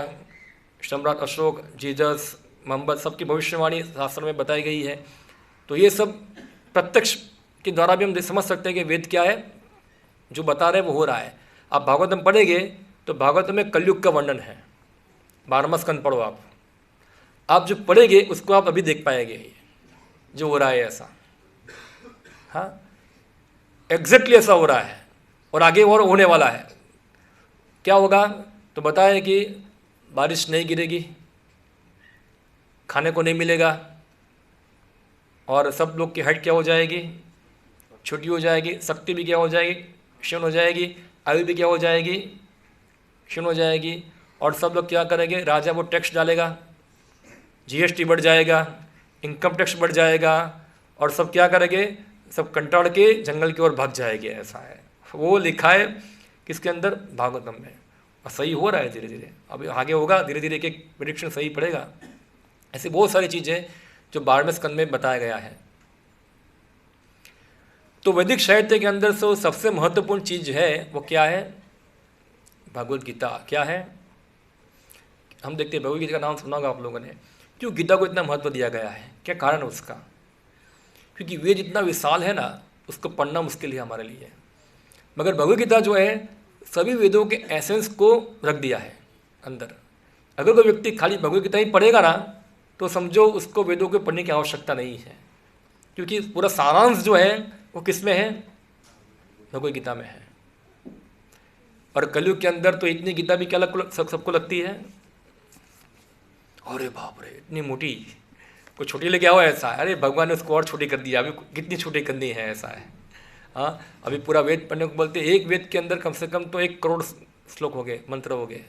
सम्राट अशोक, जीसस, मोहम्मद, सबकी भविष्यवाणी शास्त्र में बताई गई है। तो ये सब प्रत्यक्ष के द्वारा भी हम समझ सकते हैं कि वेद क्या है, जो बता रहे हैं वो हो रहा है। आप भागवतम पढ़ेंगे तो भागवत में कलयुग का वर्णन है। 12वां स्कंद पढ़ो आप जो पढ़ेंगे उसको आप अभी देख पाएंगे जो हो रहा है ऐसा। एग्जैक्टली ऐसा हो रहा है, और आगे और होने वाला है। क्या होगा? तो बताया कि बारिश नहीं गिरेगी, खाने को नहीं मिलेगा, और सब लोग की हाइट क्या हो जाएगी? छोटी हो जाएगी, शक्ति भी क्या हो जाएगी? क्षीण हो जाएगी, आयु भी क्या हो जाएगी? क्षीण हो जाएगी। और सब लोग क्या करेंगे? राजा वो टैक्स डालेगा, जीएसटी बढ़ जाएगा, इनकम टैक्स बढ़ जाएगा, और सब क्या करेंगे? सब कंटाड़ के जंगल की ओर भाग जाएंगे। ऐसा है, वो लिखा है किसके अंदर? भागवतम में। और सही हो रहा है धीरे धीरे, अभी आगे होगा धीरे धीरे, एक प्रेडिक्शन सही पड़ेगा। ऐसी बहुत सारी चीज़ें जो 12वें स्कंद में बताया गया है। तो वैदिक साहित्य के अंदर से सबसे महत्वपूर्ण चीज़ है वो क्या है? भगवद गीता। क्या है? हम देखते हैं, भगवद गीता का नाम सुना होगा आप लोगों ने। क्यों गीता को इतना महत्व दिया गया है? क्या कारण है उसका? क्योंकि वेद इतना विशाल है ना, उसको पढ़ना मुश्किल है हमारे लिए। मगर भगवद गीता जो है सभी वेदों के एसेंस को रख दिया है अंदर। अगर कोई व्यक्ति खाली भगवद गीता ही पढ़ेगा ना, तो समझो उसको वेदों को पढ़ने की आवश्यकता नहीं है, क्योंकि पूरा सारांश जो है वो किस में है? भगवद गीता में है। और कलयुग के अंदर तो इतनी गीता भी क्या सबको लगती है? अरे बाप रे, इतनी मोटी, कोई छोटी लेके आओ ऐसा है। अरे भगवान ने उसको और छोटी कर दिया, अभी कितनी छोटी करनी है, ऐसा है। अभी पूरा वेद पढ़ने को बोलते, एक वेद के अंदर कम से कम तो 1 करोड़ श्लोक हो गए, मंत्र हो गए।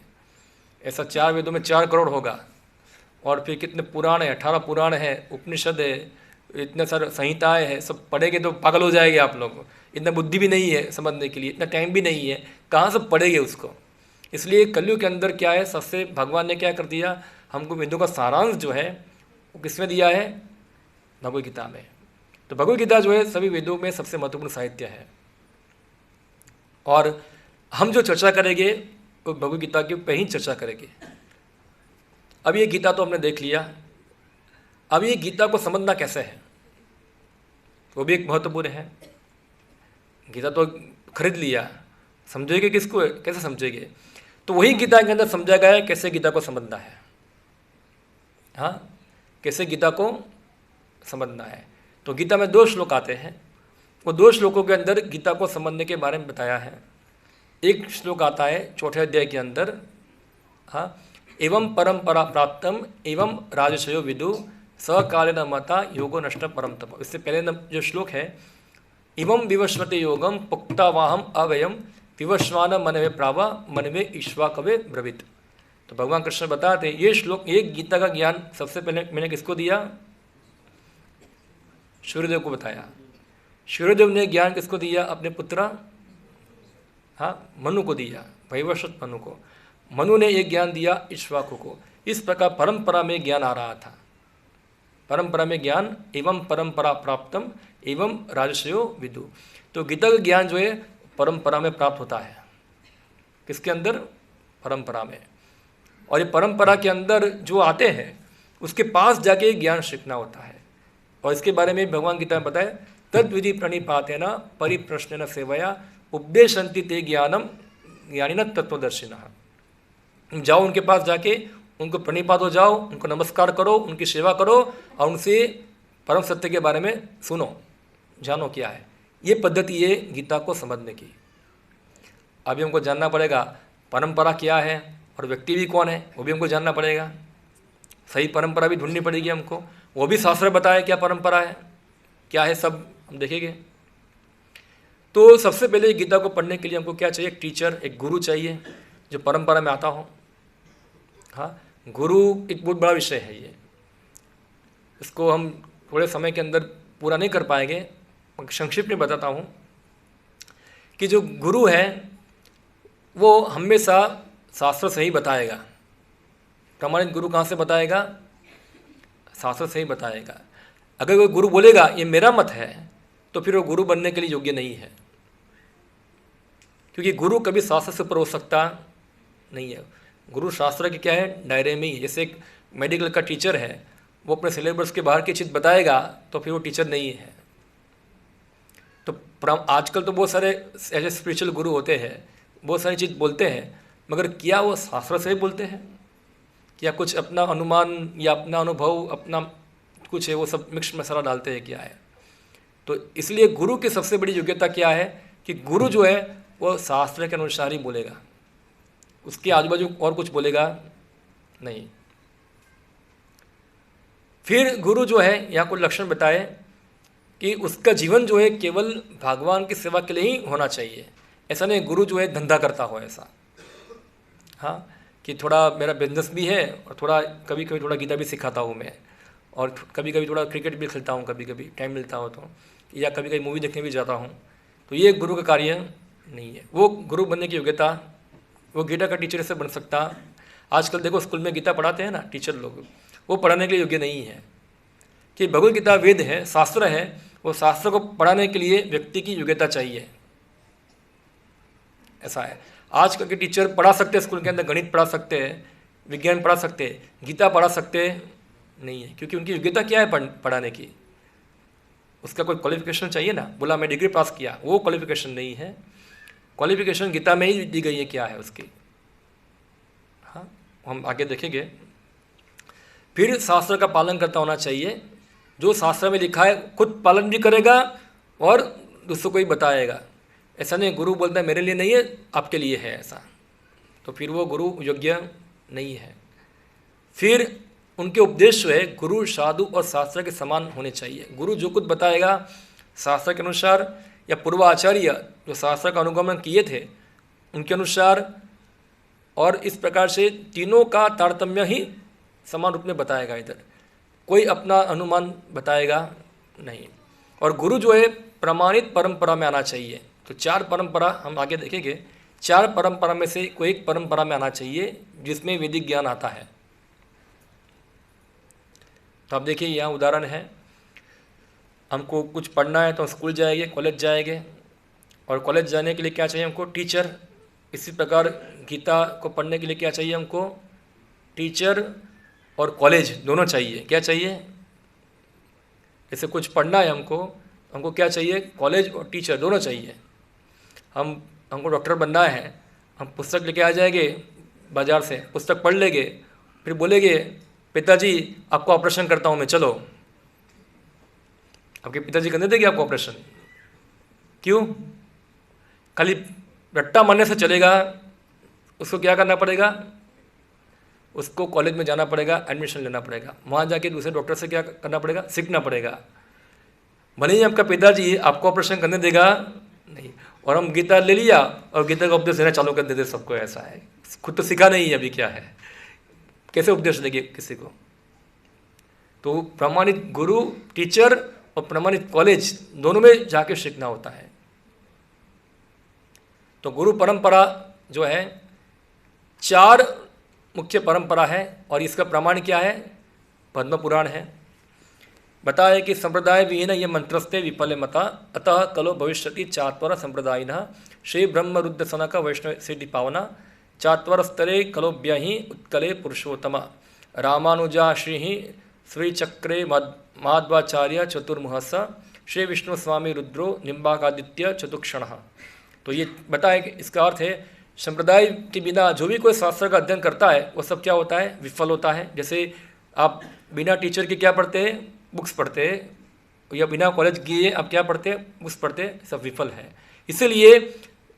ऐसा 4 वेदों में 4 करोड़ होगा। और फिर कितने पुराण है? 18 पुराण है, उपनिषद है, इतने सारे संहिताएं हैं, सब पढ़ेंगे तो पागल हो जाएंगे आप लोग। इतना बुद्धि भी नहीं है समझने के लिए, इतना टाइम भी नहीं है, कहाँ से पढ़ेंगे उसको। इसलिए कलयुग के अंदर क्या है, सबसे भगवान ने क्या कर दिया, हमको वेदों का सारांश जो है वो किसमें दिया है, भगवद गीता में। तो भगवद गीता जो है सभी वेदों में सबसे महत्वपूर्ण साहित्य है। और हम जो चर्चा करेंगे वो भगवद गीता के पे ही चर्चा करेंगे। अब ये गीता तो हमने देख लिया, अब ये गीता को समझना कैसे है वो भी एक महत्वपूर्ण है। गीता तो खरीद लिया, समझेंगे किसको, कैसे समझेंगे, तो वही गीता के अंदर समझा गया है कैसे गीता को समझना है। हाँ, कैसे गीता को समझना है। तो गीता में 2 श्लोक आते हैं, वो 2 श्लोकों के अंदर गीता को समझने के बारे में बताया है। एक श्लोक आता है 4 अध्याय के अंदर, हाँ, एवं परंपरा प्राप्तम एवं राजशयो विदु सकालेन मता योगो नष्ट परम तप। इससे पहले जो श्लोक है, इवं विवस्वते योगम पुक्तावाहम अवयम विवस्वान मनवे प्रावा मनवे ईश्वा कवे ब्रवित। तो भगवान कृष्ण बताते ये श्लोक, एक गीता का ज्ञान सबसे पहले मैंने किसको दिया, सूर्यदेव को बताया। सूर्यदेव ने ज्ञान किसको दिया, अपने पुत्र हाँ मनु को दिया, वैवस्वत मनु को। मनु ने एक ज्ञान दिया ईक्ष्वाकु को। इस प्रकार परंपरा में ज्ञान आ रहा था, परंपरा में ज्ञान, एवं परंपरा प्राप्तम एवं राजशयो विदु। तो गीता का ज्ञान जो है परंपरा में प्राप्त होता है, किसके अंदर, परंपरा में। और ये परंपरा के अंदर जो आते हैं उसके पास जाके ज्ञान सीखना होता है। और इसके बारे में भगवान गीता में बताया, तद विधि प्रणिपातेन परिप्रश्नेन सेवया उपदेशन्ति ते ज्ञानम ज्ञानिन तत्वदर्शिनः। जाओ उनके पास जाके उनको प्रणिपात हो जाओ, उनको नमस्कार करो, उनकी सेवा करो और उनसे परम सत्य के बारे में सुनो, जानो क्या है। ये पद्धति है गीता को समझने की। अभी हमको जानना पड़ेगा परंपरा क्या है और व्यक्ति भी कौन है, वो भी हमको जानना पड़ेगा। सही परंपरा भी ढूंढनी पड़ेगी हमको, वो भी शास्त्र बताए क्या परंपरा है, क्या है, सब हम देखेंगे। तो सबसे पहले गीता को पढ़ने के लिए हमको क्या चाहिए, एक टीचर, एक गुरु चाहिए जो परंपरा में आता हो। हाँ, गुरु एक बहुत बड़ा विषय है ये, इसको हम थोड़े समय के अंदर पूरा नहीं कर पाएंगे। संक्षिप्त में बताता हूँ कि जो गुरु है वो हमेशा शास्त्र से ही बताएगा। प्रमाणित गुरु कहाँ से बताएगा, शास्त्र से ही बताएगा। अगर कोई गुरु बोलेगा ये मेरा मत है तो फिर वो गुरु बनने के लिए योग्य नहीं है, क्योंकि गुरु कभी शास्त्र से ऊपर हो सकता नहीं है। गुरु शास्त्र के क्या है, दायरे में ही। जैसे एक मेडिकल का टीचर है, वो अपने सिलेबस के बाहर की चीज़ बताएगा तो फिर वो टीचर नहीं है। तो आजकल तो बहुत सारे ऐसे स्पिरिचुअल गुरु होते हैं, बहुत सारी चीज़ बोलते हैं, मगर क्या वो शास्त्र से ही बोलते हैं, क्या कुछ अपना अनुमान या अपना अनुभव, अपना कुछ है वो सब मिक्स मसाला डालते हैं, क्या है। तो इसलिए गुरु की सबसे बड़ी योग्यता क्या है कि गुरु जो है वो शास्त्र के अनुसार ही बोलेगा, उसके आजू बाजू और कुछ बोलेगा नहीं। फिर गुरु जो है यहाँ को लक्षण बताए कि उसका जीवन जो है केवल भगवान की सेवा के लिए ही होना चाहिए। ऐसा नहीं गुरु जो है धंधा करता हो ऐसा, हाँ, कि थोड़ा मेरा बिजनेस भी है और थोड़ा कभी कभी थोड़ा गीता भी सिखाता हूँ मैं, और कभी कभी थोड़ा क्रिकेट भी खेलता हूँ, कभी कभी टाइम मिलता हो तो, या कभी कभी मूवी देखने भी जाता हूँ। तो ये गुरु का कार्य नहीं है। वो गुरु बनने की योग्यता, वो गीता का टीचर से बन सकता। आजकल देखो स्कूल में गीता पढ़ाते हैं ना टीचर लोग, वो पढ़ाने के लिए योग्य नहीं है। कि भगवद गीता वेद है, शास्त्र है, वो शास्त्र को पढ़ाने के लिए व्यक्ति की योग्यता चाहिए, ऐसा है। आजकल के टीचर पढ़ा सकते हैं, स्कूल के अंदर गणित पढ़ा सकते हैं, विज्ञान पढ़ा सकते हैं, गीता पढ़ा सकते नहीं है, क्योंकि उनकी योग्यता क्या है पढ़ाने की, उसका कोई क्वालिफिकेशन चाहिए ना। बोला मैं डिग्री पास किया, वो क्वालिफिकेशन नहीं है। क्वालिफिकेशन गीता में ही दी गई है क्या है उसकी, हाँ, हम आगे देखेंगे। फिर शास्त्र का पालन करता होना चाहिए, जो शास्त्र में लिखा है खुद पालन भी करेगा और दूसरों को ही बताएगा। ऐसा नहीं गुरु बोलता है मेरे लिए नहीं है आपके लिए है, ऐसा तो फिर वो गुरु योग्य नहीं है। फिर उनके उपदेश जो है गुरु साधु और शास्त्र के समान होने चाहिए। गुरु जो कुछ बताएगा शास्त्र के अनुसार, या पूर्वाचार्य जो शास्त्र का अनुगमन किए थे उनके अनुसार, और इस प्रकार से तीनों का तारतम्य ही समान रूप में बताएगा। इधर कोई अपना अनुमान बताएगा नहीं। और गुरु जो है प्रमाणित परंपरा में आना चाहिए। तो 4 परंपरा हम आगे देखेंगे, 4 परंपरा में से कोई एक परंपरा में आना चाहिए जिसमें वैदिक ज्ञान आता है। तो आप देखिए यहाँ उदाहरण है, हमको कुछ पढ़ना है तो स्कूल जाएंगे, कॉलेज जाएंगे, और कॉलेज जाने के लिए क्या चाहिए हमको? टीचर। इसी प्रकार गीता को पढ़ने के लिए क्या चाहिए हमको? टीचर और कॉलेज दोनों चाहिए। क्या चाहिए? जैसे कुछ पढ़ना है हमको क्या चाहिए? कॉलेज और टीचर दोनों चाहिए। हमको डॉक्टर बनना है, हम पुस्तक लेके आ जाएंगे बाज़ार से, पुस्तक पढ़ लेंगे, फिर बोलेंगे पिताजी आपको ऑपरेशन करता हूँ मैं, चलो। आपके पिताजी करने देंगे आपको ऑपरेशन? क्यों? खाली रट्टा मारने से चलेगा? उसको क्या करना पड़ेगा? उसको कॉलेज में जाना पड़ेगा, एडमिशन लेना पड़ेगा, वहाँ जाके दूसरे डॉक्टर से क्या करना पड़ेगा? सीखना पड़ेगा। भले ही आपका पिताजी आपको ऑपरेशन करने देगा नहीं। और हम गीता ले लिया और गीता का उपदेश देना चालू कर देते सबको, ऐसा है। खुद तो सीखा नहीं है अभी क्या है, कैसे उपदेश देंगे किसी को? तो प्रमाणित गुरु, टीचर और प्रमाणित कॉलेज दोनों में जाके सीखना होता है। तो गुरु परंपरा जो है 4 मुख्य परंपरा है, और इसका प्रमाण क्या है? पद्म पुराण है। बताया कि संप्रदाय विहीन ये मंत्रस्ते विफल मता अतः कलो भविष्यति चात्वर संप्रदायिन श्री ब्रह्म रुद्र सनक वैष्णव सिद्धि पावना चात्वर स्तरे कलोभ्यहि उत्कले पुरुषोत्तम रामानुजा श्री चक्रे माध्वाचार्य चतुर्मुहस श्री विष्णु स्वामी रुद्रो निम्बाकादित्य चतुक्षण। तो ये बताया कि इसका अर्थ है संप्रदाय के बिना जो भी कोई शास्त्र का अध्ययन करता है वो सब क्या होता है? विफल होता है। जैसे आप बिना टीचर के क्या पढ़ते हैं? बुक्स पढ़ते हैं, या बिना कॉलेज किए आप क्या पढ़ते हैं? बुक्स पढ़ते हैं, सब विफल है। इसीलिए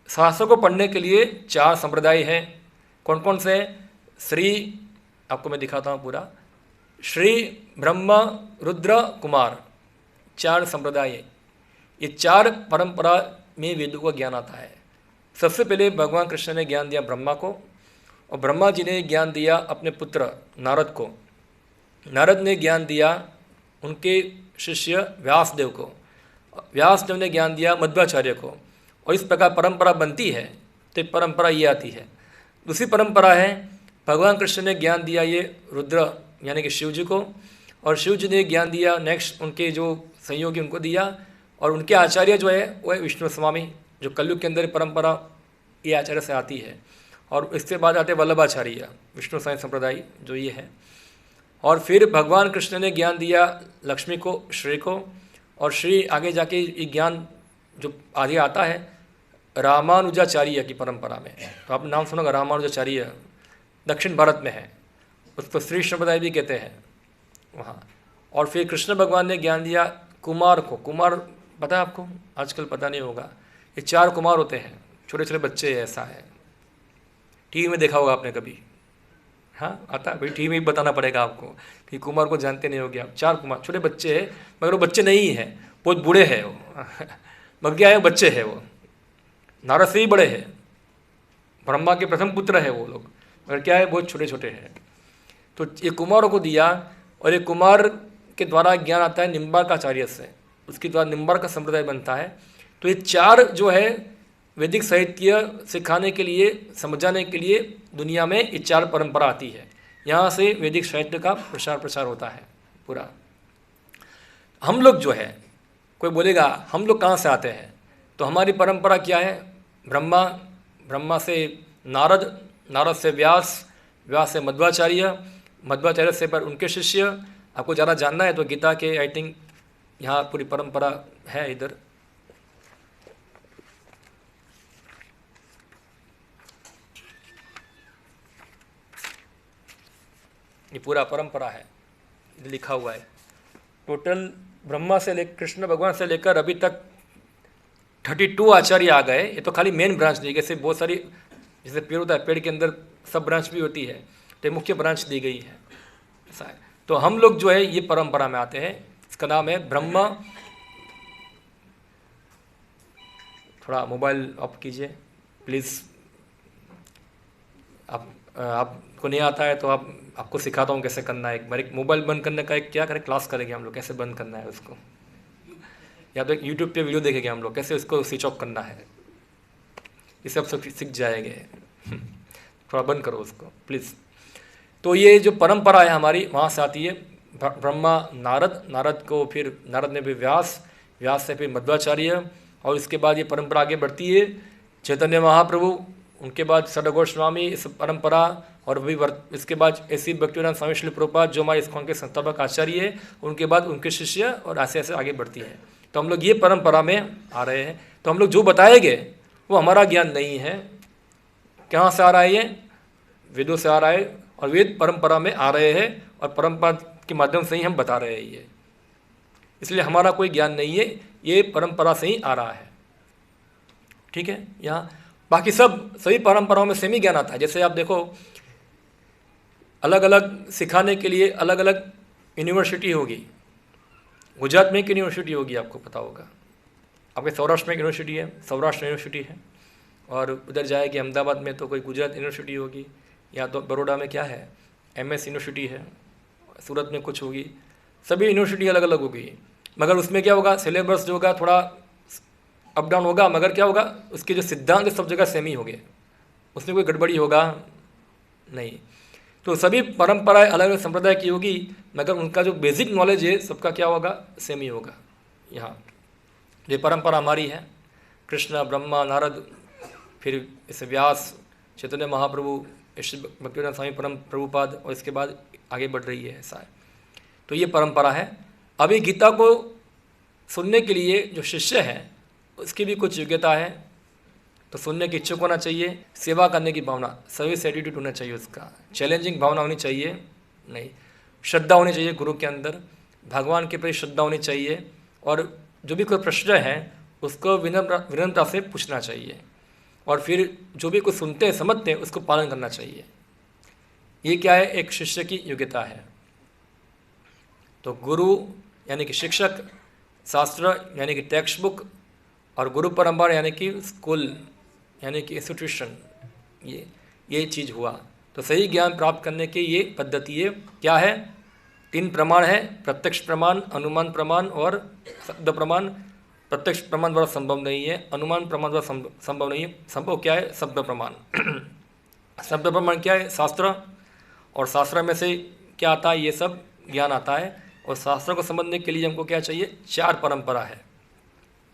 शास्त्र को पढ़ने के लिए 4 संप्रदाय हैं। कौन कौन से? श्री, आपको मैं दिखाता हूँ पूरा, श्री ब्रह्म रुद्र कुमार, 4 संप्रदाय है। ये 4 परंपरा में वेदों का ज्ञान आता है। सबसे पहले भगवान कृष्ण ने ज्ञान दिया ब्रह्मा को, और ब्रह्मा जी ने ज्ञान दिया अपने पुत्र नारद को। नारद ने ज्ञान दिया उनके शिष्य व्यासदेव को, व्यासदेव ने ज्ञान दिया मध्वाचार्य को, और इस प्रकार परंपरा बनती है। तो परंपरा ये आती है। दूसरी परंपरा है भगवान कृष्ण ने ज्ञान दिया ये रुद्र यानी कि शिव जी को, और शिव जी ने ज्ञान दिया नेक्स्ट उनके जो सहयोगी उनको दिया, और उनके आचार्य जो है वो है विष्णु स्वामी, जो कलयुग के अंदर परंपरा ये आचार्य से आती है। और इसके बाद आते वल्लभाचार्य, विष्णु स्वामी संप्रदाय जो ये है। और फिर भगवान कृष्ण ने ज्ञान दिया लक्ष्मी को, श्री को, और श्री आगे जाके ये ज्ञान जो आगे आता है रामानुजाचार्य की परंपरा में। तो आपने नाम सुना रामानुजाचार्य, दक्षिण भारत में है, उसको श्री संप्रदाय भी कहते हैं वहाँ। और फिर कृष्ण भगवान ने ज्ञान दिया कुमार को। कुमार पता है आपको? आजकल पता नहीं होगा। ये 4 कुमार होते हैं, छोटे छोटे बच्चे, ऐसा है। टीवी में देखा होगा आपने कभी? हाँ आता है भाई, टीवी में बताना पड़ेगा आपको कि कुमार को जानते नहीं होगे आप। 4 कुमार छोटे बच्चे हैं, मगर वो बच्चे नहीं हैं, बहुत बूढ़े हैं वो मगर क्या है, बच्चे हैं वो, नारद से ही बड़े हैं, ब्रह्मा के प्रथम पुत्र है वो लोग, मगर क्या है, बहुत छोटे छोटे हैं। तो ये कुमारों को दिया, और ये कुमार के द्वारा ज्ञान आता है निम्बार्काचार्य से, उसके द्वारा निम्बार्क का संप्रदाय बनता है। तो ये 4 जो है वैदिक साहित्य सिखाने के लिए, समझाने के लिए दुनिया में ये 4 परंपरा आती है। यहाँ से वैदिक साहित्य का प्रसार होता है पूरा। हम लोग जो है, कोई बोलेगा हम लोग कहाँ से आते हैं, तो हमारी परंपरा क्या है? ब्रह्मा से नारद, नारद से व्यास, व्यास से मध्वाचार्य, मध्वाचार्य से पर उनके शिष्य। आपको ज़्यादा जानना है तो गीता के आई थिंक यहाँ पूरी परंपरा है इधर। ये पूरा परंपरा है, लिखा हुआ है। टोटल ब्रह्मा से लेकर कृष्ण भगवान से लेकर अभी तक 32 आचार्य आ गए। ये तो खाली मेन ब्रांच दी गई, जैसे बहुत सारी, जैसे पेड़ होता है, पेड़ के अंदर सब ब्रांच भी होती है, तो मुख्य ब्रांच दी गई है, ऐसा है। तो हम लोग जो है ये परंपरा में आते हैं। इसका नाम है ब्रह्मा। थोड़ा मोबाइल ऑफ कीजिए प्लीज़। आपको नहीं आता है तो आपको सिखाता हूँ कैसे करना है। एक बार एक मोबाइल बंद करने का एक क्या करें, क्लास करेंगे हम लोग, कैसे बंद करना है उसको। या तो यूट्यूब पे वीडियो देखेंगे हम लोग कैसे उसको स्विच ऑफ करना है, ये सब सीख जाएंगे। थोड़ा बंद करो उसको प्लीज़। तो ये जो परंपरा है हमारी वहाँ से आती है। ब्रह्मा नारद को फिर नारद ने भी व्यास से फिर मध्वाचार्य, और इसके बाद ये परंपरा आगे बढ़ती है चैतन्य महाप्रभु, उनके बाद षड गोस्वामी इस परंपरा, और भी इसके बाद ऐसी भक्तिवेदांत स्वामी श्रील प्रभुपाद जो हमारे इस्कॉन के संस्थापक आचार्य है, उनके बाद उनके शिष्य, और ऐसे ऐसे आगे बढ़ती है। तो हम लोग ये परंपरा में आ रहे हैं। तो हम लोग जो बताएंगे वो हमारा ज्ञान नहीं है। कहाँ से आ रहा है ये? वेदों से आ रहा है, और वेद परंपरा में आ रहे हैं, और परंपरा के माध्यम से ही हम बता रहे हैं ये। इसलिए हमारा कोई ज्ञान नहीं है, ये परंपरा से ही आ रहा है। ठीक है। यहाँ बाकी सभी परंपराओं में सेम ही ज्ञान आता है। जैसे आप देखो, अलग अलग सिखाने के लिए अलग अलग यूनिवर्सिटी होगी। गुजरात में एक यूनिवर्सिटी होगी, आपको पता होगा। आपके सौराष्ट्र में एक यूनिवर्सिटी है, सौराष्ट्र यूनिवर्सिटी है, और उधर जाएगी अहमदाबाद में तो कोई गुजरात यूनिवर्सिटी होगी, या तो बड़ौदा में क्या है MS यूनिवर्सिटी है, सूरत में कुछ होगी। सभी यूनिवर्सिटी अलग अलग होगी, मगर उसमें क्या होगा, सिलेबस जो होगा थोड़ा अप डाउन होगा, मगर क्या होगा, उसके जो सिद्धांत सब जगह सेम ही होंगे, उसमें कोई गड़बड़ी होगा नहीं। तो सभी परंपराएं अलग अलग संप्रदाय की होगी, मगर उनका जो बेसिक नॉलेज है सबका क्या होगा, सेम ही होगा। यहाँ ये परंपरा हमारी है, कृष्ण, ब्रह्मा, नारद, फिर इसे व्यास, चैतन्य महाप्रभु, भक्तिवेदांत स्वामी परम प्रभुपाद, और इसके बाद आगे बढ़ रही है, ऐसा है। तो ये परंपरा है। अभी गीता को सुनने के लिए जो शिष्य है उसकी भी कुछ योग्यता है, तो सुनने की इच्छुक होना चाहिए, सेवा करने की भावना, सर्विस एटीट्यूड होना चाहिए, उसका चैलेंजिंग भावना होनी चाहिए, नहीं, श्रद्धा होनी चाहिए गुरु के अंदर, भगवान के प्रति श्रद्धा होनी चाहिए, और जो भी कोई प्रश्न है उसको विनम्रता से पूछना चाहिए, और फिर जो भी कुछ सुनते हैं समझते हैं उसको पालन करना चाहिए। ये क्या है, एक शिष्य की योग्यता है। तो गुरु यानी कि शिक्षक, शास्त्र यानी कि टेक्स्ट बुक, और गुरु परंपरा यानी कि स्कूल यानी कि इंस्टीट्यूशन, ये चीज़ हुआ। तो सही ज्ञान प्राप्त करने की ये पद्धति है। क्या है? 3 प्रमाण है, प्रत्यक्ष प्रमाण, अनुमान प्रमाण और शब्द प्रमाण। प्रत्यक्ष प्रमाण द्वारा संभव नहीं है, अनुमान प्रमाण द्वारा संभव नहीं है। संभव क्या है? शब्द प्रमाण। शब्द प्रमाण क्या है? शास्त्र, और शास्त्र में से क्या आता है? ये सब ज्ञान आता है। और शास्त्र को समझने के लिए हमको क्या चाहिए? 4 परंपरा है,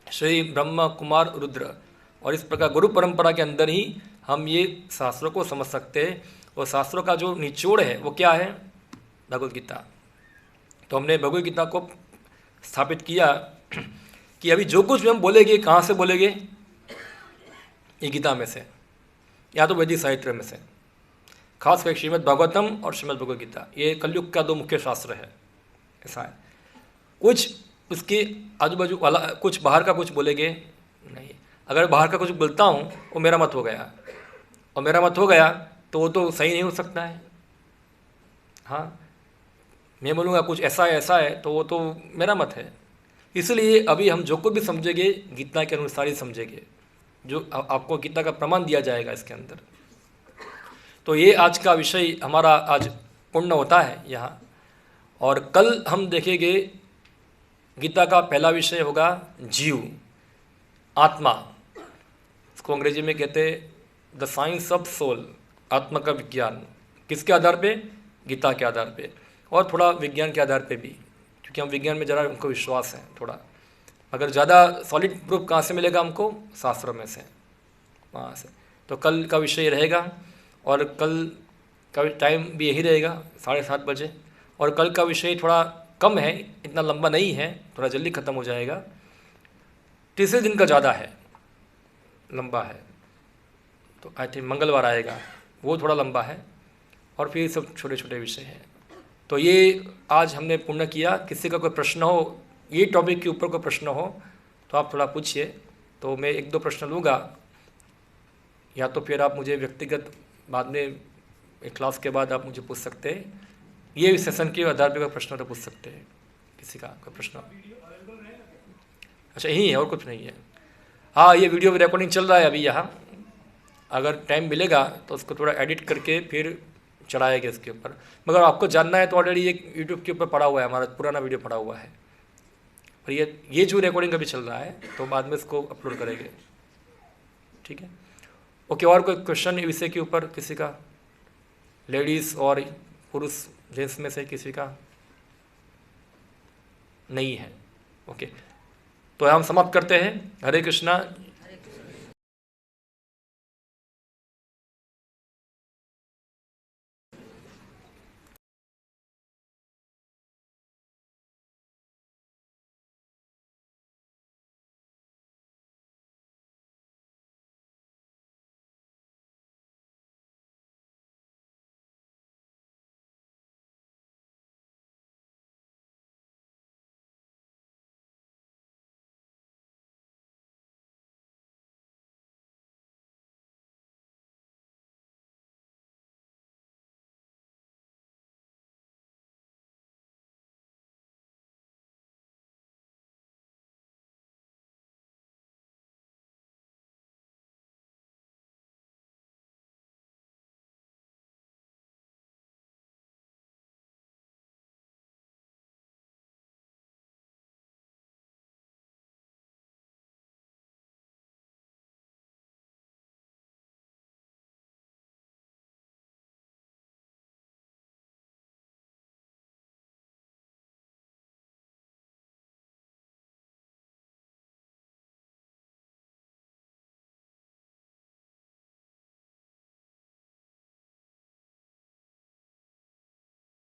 श्री, ब्रह्मा, कुमार, रुद्र, और इस प्रकार गुरु परंपरा के अंदर ही हम ये शास्त्रों को समझ सकते हैं। और शास्त्रों का जो निचोड़ है वो क्या है? भगवद गीता। तो हमने भगवद गीता को स्थापित किया कि अभी जो कुछ भी हम बोलेंगे, कहाँ से बोलेंगे? ये गीता में से, या तो वैदिक साहित्य में से, खासकर श्रीमद् भागवतम और श्रीमद् भगवद गीता। ये कलयुग का 2 मुख्य शास्त्र है, ऐसा है। कुछ उसके आजू बाजू वाला, कुछ बाहर का कुछ बोलेंगे नहीं। अगर बाहर का कुछ बोलता हूँ वो मेरा मत हो गया, और मेरा मत हो गया तो वो तो सही नहीं हो सकता है। हाँ, मैं बोलूँगा कुछ ऐसा है तो वो तो मेरा मत है। इसलिए अभी हम जो कुछ भी समझेंगे गीता के अनुसार ही समझेंगे, जो आपको गीता का प्रमाण दिया जाएगा इसके अंदर। तो ये आज का विषय हमारा आज पूर्ण होता है यहाँ। और कल हम देखेंगे गीता का पहला विषय होगा जीव, आत्मा। इसको अंग्रेजी में कहते हैं द साइंस ऑफ सोल, आत्मा का विज्ञान। किसके आधार पे? गीता के आधार पे, और थोड़ा विज्ञान के आधार पे भी, क्योंकि हम विज्ञान में ज़रा हमको विश्वास है थोड़ा। अगर ज़्यादा सॉलिड प्रूफ कहाँ से मिलेगा हमको? शास्त्रों में से, वहाँ से। तो कल का विषय रहेगा, और कल का टाइम भी यही रहेगा 7:30 बजे। और कल का विषय थोड़ा कम है, इतना लंबा नहीं है, थोड़ा जल्दी ख़त्म हो जाएगा। तीसरे दिन का ज़्यादा है, लंबा है, तो आई थिंक मंगलवार आएगा, वो थोड़ा लंबा है, और फिर सब छोटे छोटे विषय हैं। तो ये आज हमने पूर्ण किया। किसी का कोई प्रश्न हो, ये टॉपिक के ऊपर कोई प्रश्न हो तो आप थोड़ा पूछिए, तो मैं 1-2 प्रश्न लूँगा, या तो फिर आप मुझे व्यक्तिगत बाद में एक क्लास के बाद आप मुझे पूछ सकते हैं। ये सेशन के आधार पर कोई प्रश्न तो पूछ सकते हैं, किसी का कोई प्रश्न। अच्छा, यही है, और कुछ नहीं है। हाँ, ये वीडियो रिकॉर्डिंग चल रहा है अभी यहाँ, अगर टाइम मिलेगा तो उसको थोड़ा एडिट करके फिर चढ़ाएगा इसके ऊपर। मगर आपको जानना है तो ऑलरेडी एक यूट्यूब के ऊपर पड़ा हुआ है, हमारा पुराना वीडियो पड़ा हुआ है, और ये जो रिकॉर्डिंग अभी चल रहा है तो बाद में इसको अपलोड करेंगे, ठीक है। ओके, और कोई क्वेश्चन इस विषय के ऊपर किसी का, लेडीज़ और पुरुष जेंट्स में से किसी का नहीं है? ओके, तो हम समाप्त करते हैं। हरे कृष्णा।